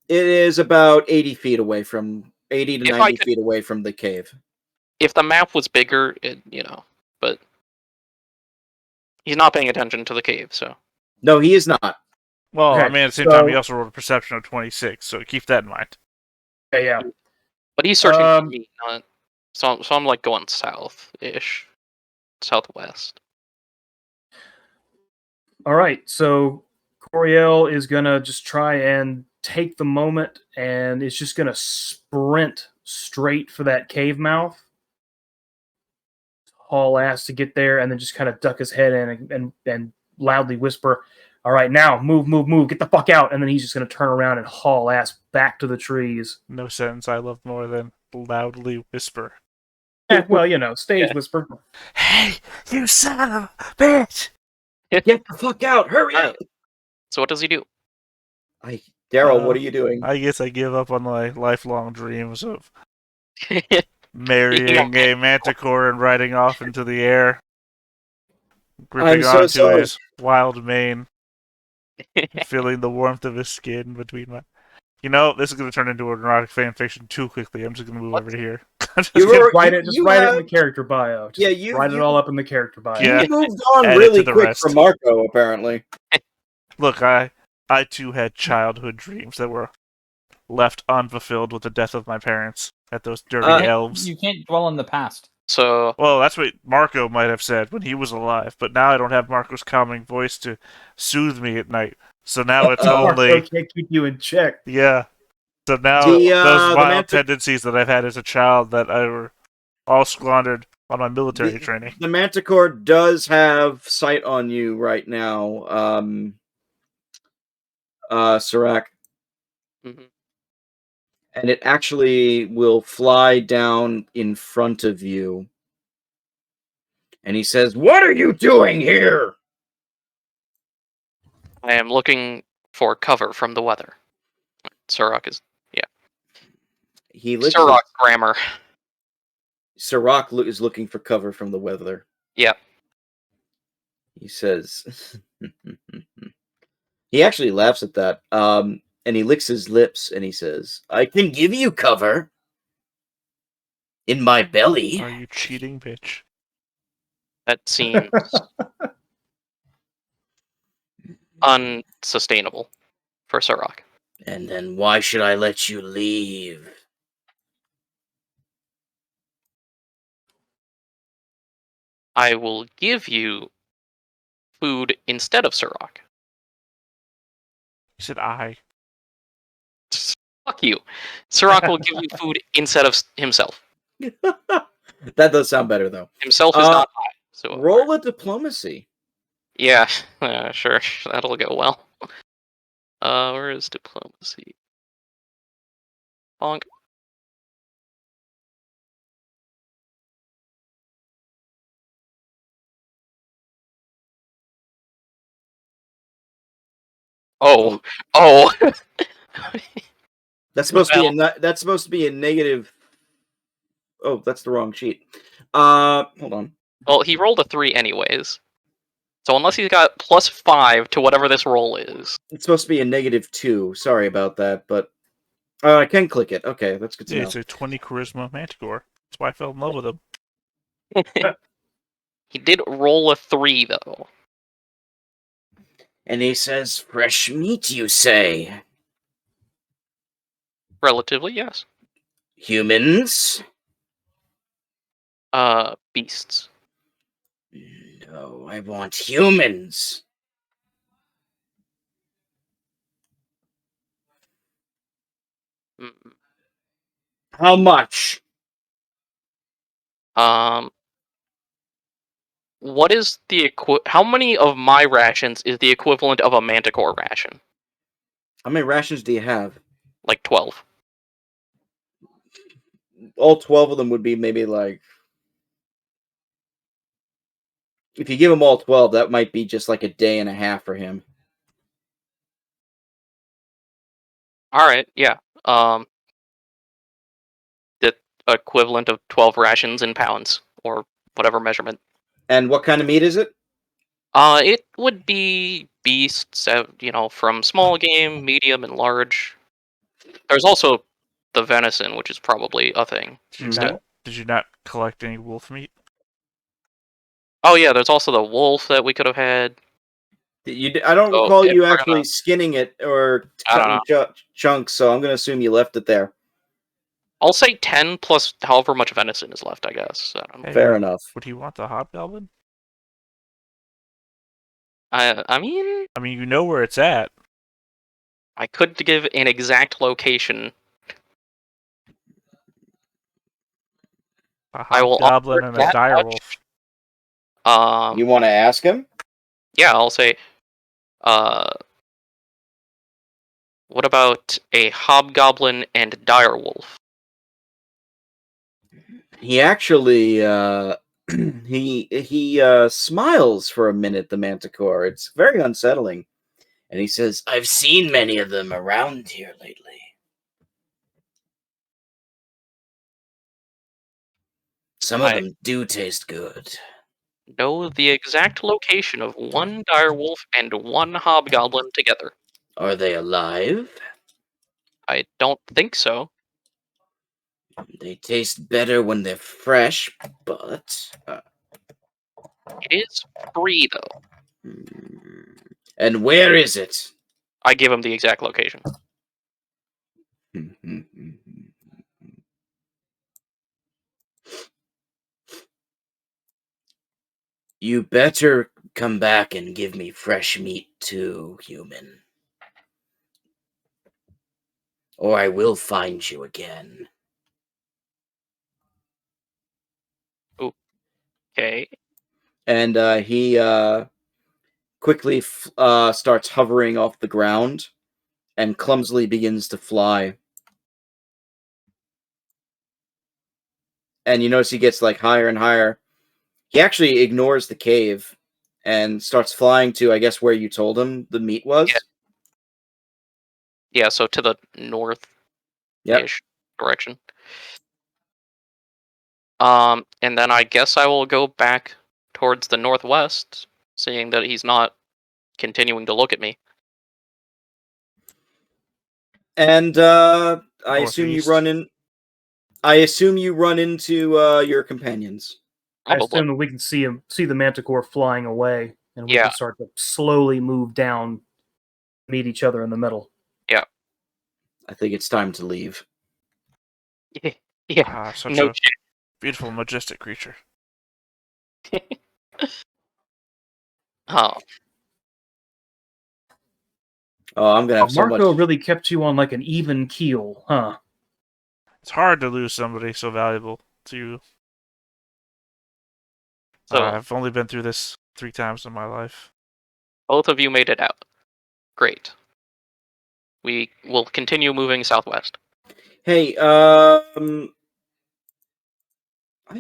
It is about 80 feet away from 80 to 90 feet away from the cave. If the map was bigger, but he's not paying attention to the cave, so. No, he is not. Well, I mean, at the same time, he also rolled a perception of 26, so keep that in mind. Yeah. But he's searching for me, not. So I'm going south-ish, southwest. All right, so Coriel is gonna just try and take the moment, and it's just gonna sprint straight for that cave mouth, haul ass to get there, and then just kind of duck his head in and loudly whisper, "All right, now move, get the fuck out!" And then he's just gonna turn around and haul ass back to the trees. No sentence I love more than loudly whisper. Well, stage whisper. Hey, you son of a bitch! Get the fuck out! Hurry up! So what does he do? Daryl, what are you doing? I guess I give up on my lifelong dreams of marrying a Manticore and riding off into the air, gripping onto his wild mane, feeling the warmth of his skin between my... this is going to turn into an erotic fan fiction too quickly. I'm just going to move over to here. Write it in the character bio. Write it all up in the character bio. You moved on really quick from Marco, apparently. Look, I too had childhood dreams that were left unfulfilled with the death of my parents at those dirty elves. You can't dwell in the past. So, well, that's what Marco might have said when he was alive, but now I don't have Marco's calming voice to soothe me at night. So now it's only... Marco can't keep you in check. Yeah. So now those violent tendencies that I've had as a child that I were all squandered on my military training. The Manticore does have sight on you right now, Serac. Mm-hmm. and it actually will fly down in front of you. And he says, "What are you doing here?" I am looking for cover from the weather. Surak is He licks Surak grammar. Sirach is looking for cover from the weather. Yeah. He says, he actually laughs at that. And he licks his lips and he says, "I can give you cover in my belly." Are you cheating, bitch? That seems unsustainable for Surak. And then why should I let you leave? I will give you food instead of Surak. He said I. Fuck you. Surak will give you food instead of himself. That does sound better, though. Himself is not I. So Roll a diplomacy. Yeah, sure. That'll go well. Where is diplomacy? Bonk. Oh. That's supposed to be a negative. Oh, that's the wrong sheet. Hold on. Well, he rolled a 3 anyways. So unless he's got +5 to whatever this roll is. It's supposed to be a -2. Sorry about that, but I can click it. Okay, that's good to Yeah, know. it's a 20 charisma Manticore. That's why I fell in love with him. He did roll a 3 though. And he says, "Fresh meat, you say? Relatively, yes. Humans?" Beasts. No, I want humans. Mm. How much? What is the how many of my rations is the equivalent of a Manticore ration? How many rations do you have? Like 12. All 12 of them would be maybe like... If you give him all 12, that might be just like a day and a half for him. Alright, yeah. The equivalent of 12 rations in pounds, or whatever measurement. And what kind of meat is it? It would be beasts, from small game, medium, and large. There's also the venison, which is probably a thing. Did you not collect any wolf meat? Oh yeah, there's also the wolf that we could have had. I don't So, recall if you we're actually gonna- skinning it or I don't cutting chunks, so I'm going to assume you left it there. I'll say 10 plus however much venison is left, I guess. I don't know. Hey, Fair enough. Would he want the hobgoblin? I mean, you know where it's at. I could give an exact location. A I will hobgoblin offer and a that direwolf. much. You want to ask him? Yeah, I'll say, what about a hobgoblin and direwolf? He actually, he smiles for a minute, the Manticore. It's very unsettling. And he says, "I've seen many of them around here lately. Some of them do taste good." Know the exact location of one direwolf and one hobgoblin together. Are they alive? I don't think so. They taste better when they're fresh, but... It is free, though. And where is it? I give him the exact location. You better come back and give me fresh meat too, human. Or I will find you again. Okay. And he quickly starts hovering off the ground and clumsily begins to fly. and you notice he gets like higher and higher. He actually ignores the cave and starts flying to, I guess, where you told him the meat was. Yeah, so to the north-ish direction. And then I guess I will go back towards the northwest, seeing that he's not continuing to look at me. And I assume you Northeast. run in. I assume you run into your companions. I Probably. assume that we can see the Manticore flying away, and we Yeah. can start to slowly move down, meet each other in the middle. I think it's time to leave. Yeah. Such No a beautiful, majestic creature. Oh, Oh, I'm gonna have so Marco much. really kept you on like an even keel, huh? It's hard to lose somebody so valuable to you. so I've only been through this 3 times in my life. both of you made it out. Great. We will continue moving southwest. Hey, I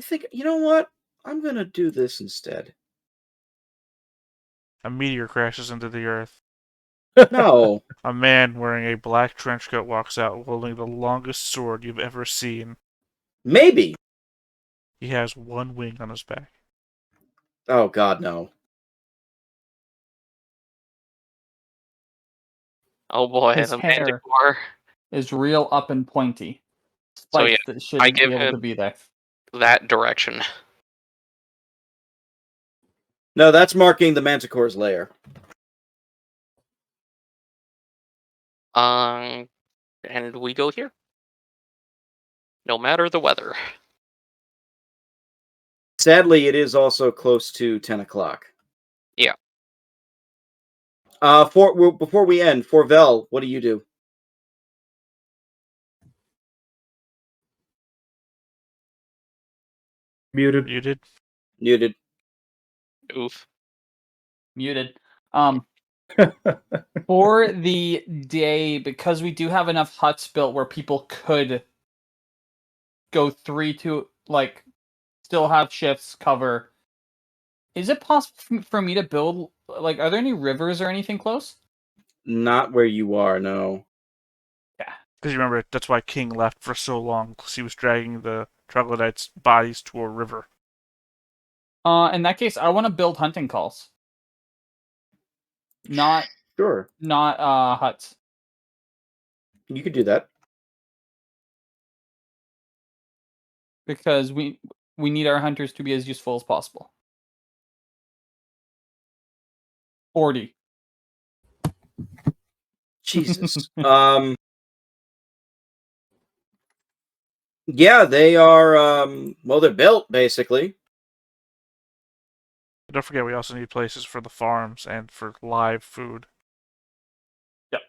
think you know what? I'm gonna do this instead. A meteor crashes into the earth. No. A man wearing a black trench coat walks out holding the longest sword you've ever seen. Maybe. He has 1 wing on his back. Oh God, no. Oh boy, His the hair. Manticore. Is real up and pointy. So, Spikes yeah, that shouldn't give be able to him- be there. That direction. No, that's marking the Manticore's lair. And we go here. No matter the weather. Sadly, it is also close to 10 o'clock. Yeah. Before we end, for Vel, what do you do? Muted. Muted. Muted. Oof. Muted. For the day, because we do have enough huts built where people could go 3 to like still have shifts cover. Is it possible for me to build like are there any rivers or anything close? Not where you are, no. Because you remember, that's why King left for so long, because he was dragging the troglodytes' bodies to a river. In that case, I want to build hunting calls. Not Sure. huts. You could do that. Because we need our hunters to be as useful as possible. 40. Jesus. Yeah, they are well, they're built basically. Don't forget, we also need places for the farms and for live food. Yep.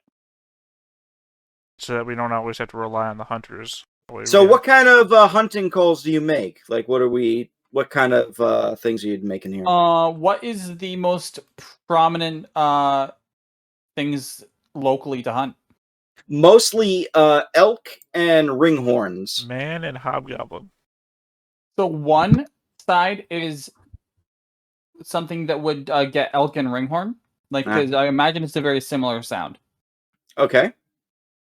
So that we don't always have to rely on the hunters. So what kind of hunting calls do you make? Like what kind of things are you making here? What is the most prominent things locally to hunt? Mostly elk and ringhorns. Man and hobgoblin. So one side is something that would get elk and ringhorn, like because I imagine it's a very similar sound. Okay.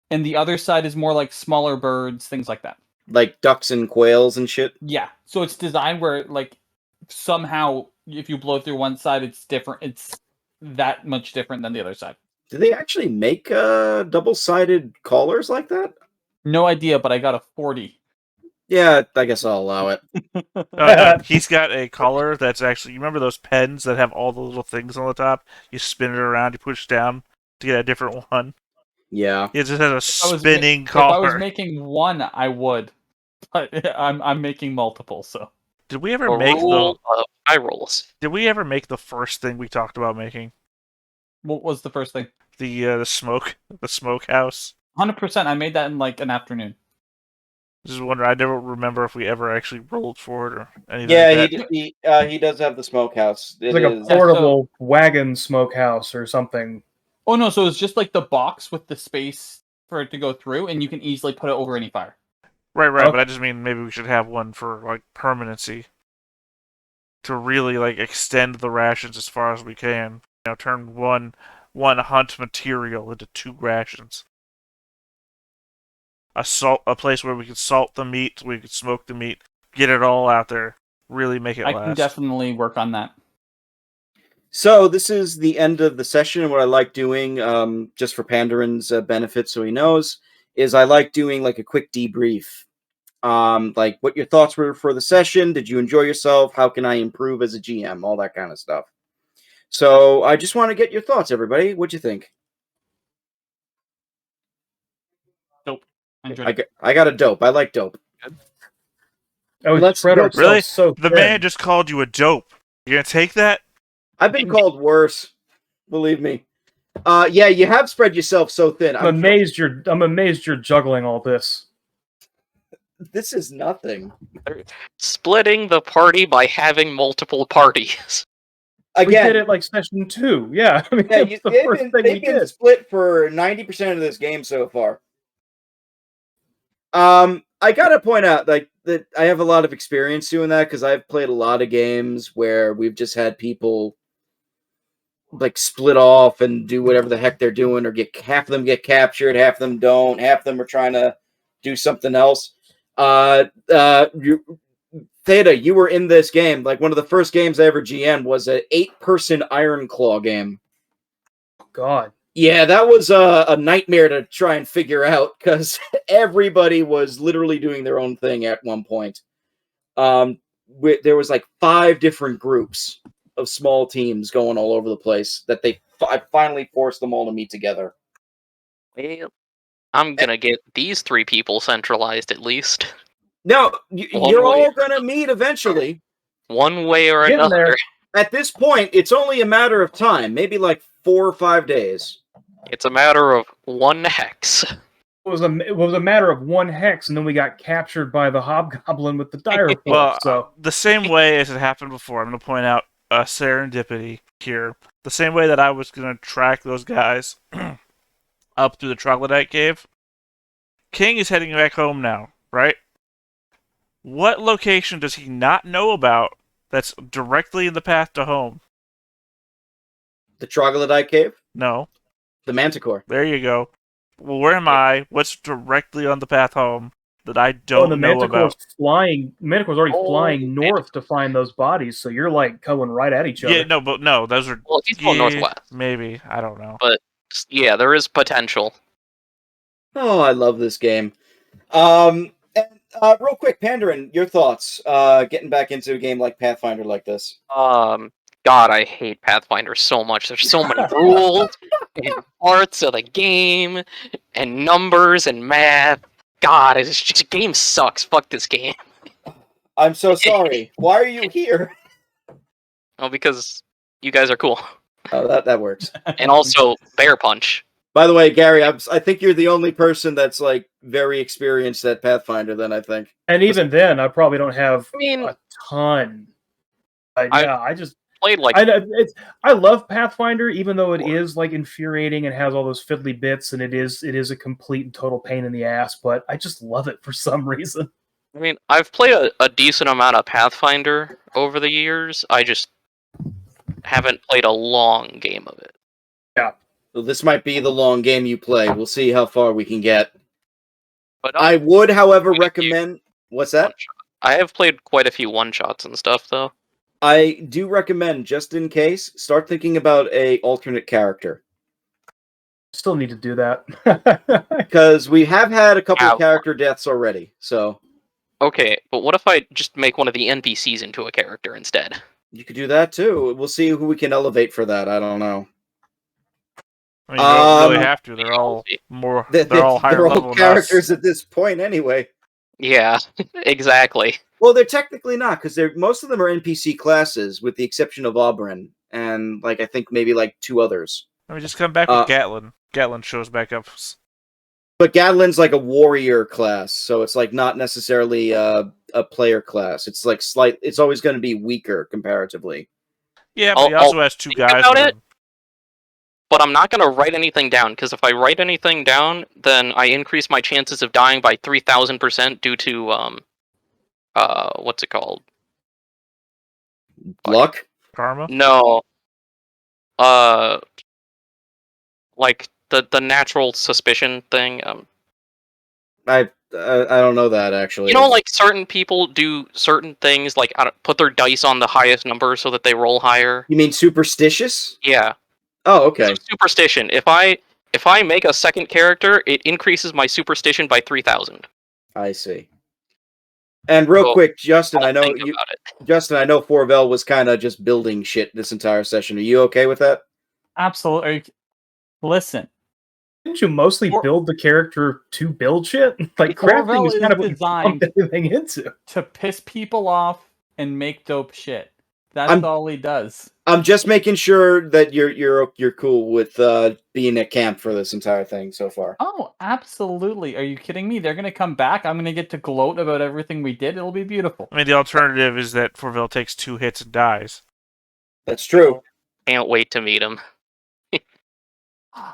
And the other side is more like smaller birds, things like that. Like ducks and quails and shit. Yeah. So it's designed where like somehow if you blow through one side, it's different. It's that much different than the other side. Do they actually make double-sided collars like that? No idea, but I got a 40. Yeah, I guess I'll allow it. No, he's got a collar that's actually, you remember those pens that have all the little things on the top? You spin it around, you push down to get a different one. Yeah. It just has a spinning collar. If I was making one, I would. But I'm making multiple, so. Did we ever make rule of high rolls. Did we ever make the first thing we talked about making? What was the first thing? The smokehouse. 100%. I made that in like an afternoon. Just wondering, I never remember if we ever actually rolled for it or anything. Yeah, like he does have the smokehouse. It's like a portable wagon smokehouse or something. Oh no, so it's just like the box with the space for it to go through, and you can easily put it over any fire. Right, Okay. but I just mean maybe we should have one for, like, permanency. To really, like, extend the rations as far as we can. You know, turn one hunt material into 2 rations. A place where we could salt the meat, we could smoke the meat, get it all out there, really make it I last. can definitely work on that. So this is the end of the session, and what I like doing, just for Panderin's benefit, so he knows, is I like doing like a quick debrief. Like what your thoughts were for the session. Did you enjoy yourself? How can I improve as a GM? All that kind of stuff. So I just want to get your thoughts, everybody. What'd you think? Dope. I enjoyed it. I got a dope. I like dope. Oh, we Let's spread go. ourselves Really? so The thin. man just called you a dope. You gonna take that? I've been called worse. Believe me. Yeah, you have spread yourself so thin. I'm amazed you're juggling all this. This is nothing. Splitting the party by having multiple parties. Again, We did it like session 2. Yeah, I mean, yeah, it was the first thing we they've been did. split for 90% of this game so far. I gotta point out like that I have a lot of experience doing that because I've played a lot of games where we've just had people like split off and do whatever the heck they're doing, or get half of them get captured, half of them don't, half of them are trying to do something else. Theta, you were in this game. Like one of the first games I ever GM was an 8-person Iron Claw game. God. Yeah, that was a nightmare to try and figure out because everybody was literally doing their own thing at one point. There was like 5 different groups of small teams going all over the place that I finally forced them all to meet together. Well, I'm gonna get these 3 people centralized at least. No, you're way. all going to meet eventually. One way or Getting another. there. At this point, it's only a matter of time, maybe like 4 or 5 days. It's a matter of 1 hex. It was a matter of 1 hex, and then we got captured by the hobgoblin with the dire wolf. Well, So the same way as it happened before, I'm going to point out a serendipity here. The same way that I was going to track those guys up through the troglodyte cave. King is heading back home now, right? What location does he not know about that's directly in the path to home? The Troglodyte Cave? No. The Manticore. There you go. Well, where am I? What's directly on the path home that I don't the know about? Manticore's already flying north to find those bodies, so you're like going right at each other. Yeah, no, those are... Well, he's going northwest. Maybe, I don't know. But, yeah, there is potential. Oh, I love this game. Real quick, Pandarin, your thoughts getting back into a game like Pathfinder like this? God, I hate Pathfinder so much. There's so many rules and parts of the game and numbers and math. God, it's just, the game sucks. Fuck this game. I'm so sorry. Why are you here? Oh, because you guys are cool. Oh, that works. And also, Bear Punch. By the way, Gary, I think you're the only person that's like very experienced at Pathfinder. Then I think, and even then, I probably don't have I mean, a ton. I just played like I love Pathfinder, even though it is like infuriating and has all those fiddly bits, and it is a complete and total pain in the ass. But I just love it for some reason. I mean, I've played a decent amount of Pathfinder over the years. I just haven't played a long game of it. Yeah. well, this might be the long game you play. We'll see how far we can get. But I would, however, recommend. What's that? I have played quite a few one-shots and stuff, though. I do recommend, just in case, start thinking about a alternate character. Still need to do that. Because we have had a couple of character deaths already, so... Okay, but what if I just make one of the NPCs into a character instead? You could do that, too. We'll see who we can elevate for that. I don't know. I mean, you don't really have to. They're all more. They're all higher level than characters us. at this point, anyway. Yeah, exactly. Well, they're technically not, because most of them are NPC classes, with the exception of Auburn, and like I think maybe like 2 others. Let me just come back with Gatlin. Gatlin shows back up. But Gatlin's like a warrior class, so it's like not necessarily a player class. It's like it's always going to be weaker comparatively. Yeah, but he also has 2 guys with him. but I'm not gonna write anything down, because if I write anything down, then I increase my chances of dying by 3,000% due to what's it called? Luck? Karma? No, like the natural suspicion thing. I don't know that actually. You know, like certain people do certain things, like put their dice on the highest number so that they roll higher. You mean superstitious? Yeah. Oh, okay. So superstition. If I make a second character, it increases my superstition by 3,000. I see. And real quick, Justin, I know think you. about it. Justin, I know Forvel was kind of just building shit this entire session. Are you okay with that? Absolutely. Listen, Didn't you mostly build the character to build shit? Like crafting is kind of what you designed pump everything into. to piss people off and make dope shit. That's all he does. I'm just making sure that you're cool with being at camp for this entire thing so far. Oh, absolutely. Are you kidding me? They're going to come back. I'm going to get to gloat about everything we did. It'll be beautiful. I mean, the alternative is that Forville takes 2 hits and dies. That's true. Can't wait to meet him.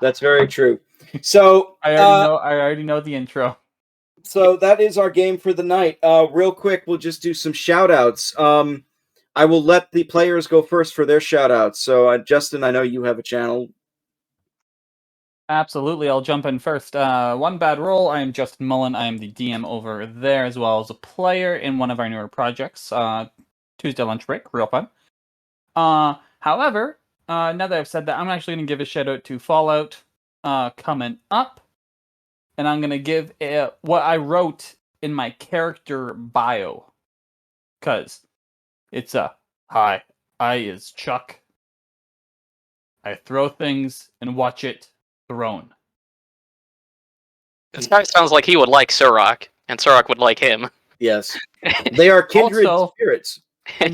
That's very true. So I already know the intro. So that is our game for the night. Real quick, we'll just do some shout-outs. I will let the players go first for their shout-outs. So, Justin, I know you have a channel. Absolutely, I'll jump in first. One Bad Roll, I am Justin Mullen. I am the DM over there, as well as a player in one of our newer projects, Tuesday Lunch Break, real fun. However, now that I've said that, I'm actually going to give a shout-out to Fallout coming up. And I'm going to give what I wrote in my character bio. Because it's hi, I is Chuck. I throw things and watch it thrown. This guy sounds like he would like Surrak, and Surrak would like him. Yes. They are kindred Also, spirits. I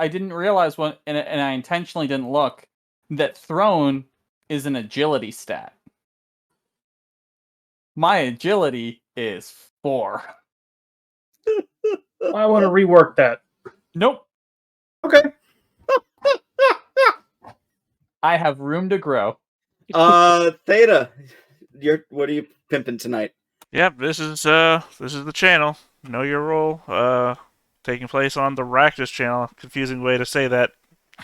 didn't realize and I intentionally didn't look, that thrown is an agility stat. My agility is 4. I want to rework that. Nope. Okay. I have room to grow. Theta, what are you pimping tonight? Yep, this is the channel. Know your role. Taking place on the Rakdos channel. Confusing way to say that,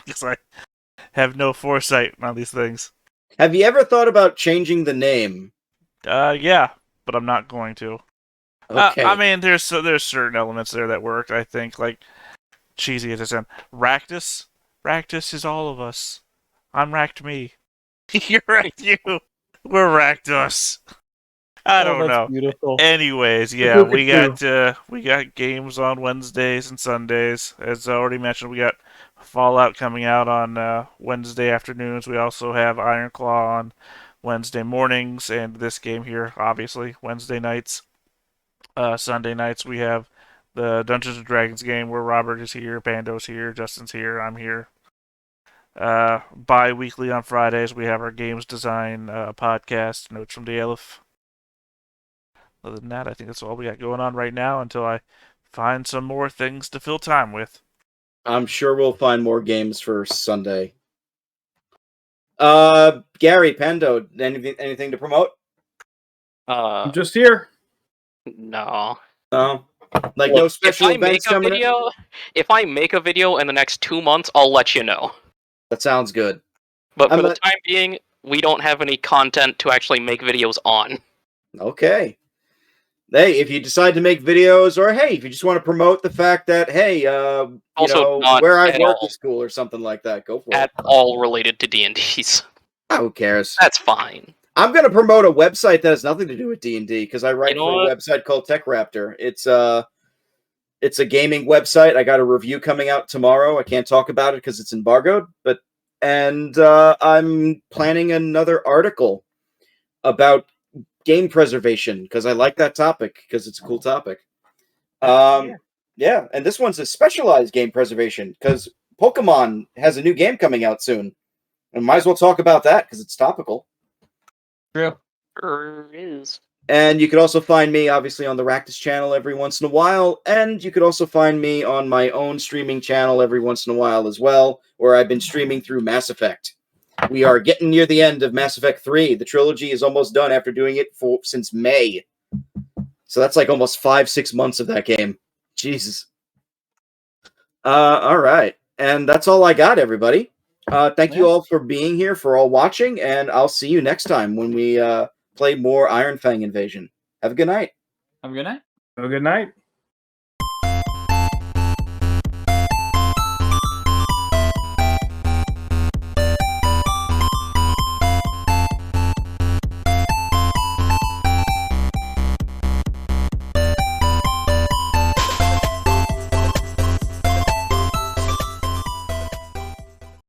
because I have no foresight on these things. Have you ever thought about changing the name? Yeah, but I'm not going to. Okay. I mean, there's certain elements there that worked. I think, like, cheesy as it sounds. Rakdos is all of us. I'm Racked me. You're Racked you. We're Rakdos. I don't know. Beautiful. Anyways, yeah, we got games on Wednesdays and Sundays. As I already mentioned, we got Fallout coming out on Wednesday afternoons. We also have Ironclaw on Wednesday mornings, and this game here, obviously, Wednesday nights. Sunday nights, we have the Dungeons & Dragons game where Robert is here, Pando's here, Justin's here, I'm here. Bi-weekly on Fridays, we have our games design podcast, Notes from the Aleph. Other than that, I think that's all we got going on right now until I find some more things to fill time with. I'm sure we'll find more games for Sunday. Gary, Pando, anything to promote? I'm just here. No. Like no special events coming up? If I make a video in the next 2 months, I'll let you know. That sounds good. But for the time being, we don't have any content to actually make videos on. Okay. Hey, if you decide to make videos, or hey, if you just want to promote the fact that, hey, where I work is cool or something like that, go for it. At all related to D&Ds. Who cares? That's fine. I'm going to promote a website that has nothing to do with D&D, because I write for a website called Tech Raptor. It's a gaming website. I got a review coming out tomorrow. I can't talk about it because it's embargoed, and I'm planning another article about game preservation, because I like that topic, because it's a cool topic. Yeah, and this one's a specialized game preservation, because Pokemon has a new game coming out soon. And might as well talk about that, because it's topical. True. Sure is. And you could also find me, obviously, on the Rakdos channel every once in a while, and you could also find me on my own streaming channel every once in a while as well, where I've been streaming through Mass Effect. We are getting near the end of Mass Effect 3. The trilogy is almost done after doing it since May. So that's like almost 5-6 months of that game. Jesus. All right. And that's all I got, everybody. Thank you all for being here, for all watching, and I'll see you next time when we play more Ironfang Invasion. Have a good night. Have a good night. Have a good night.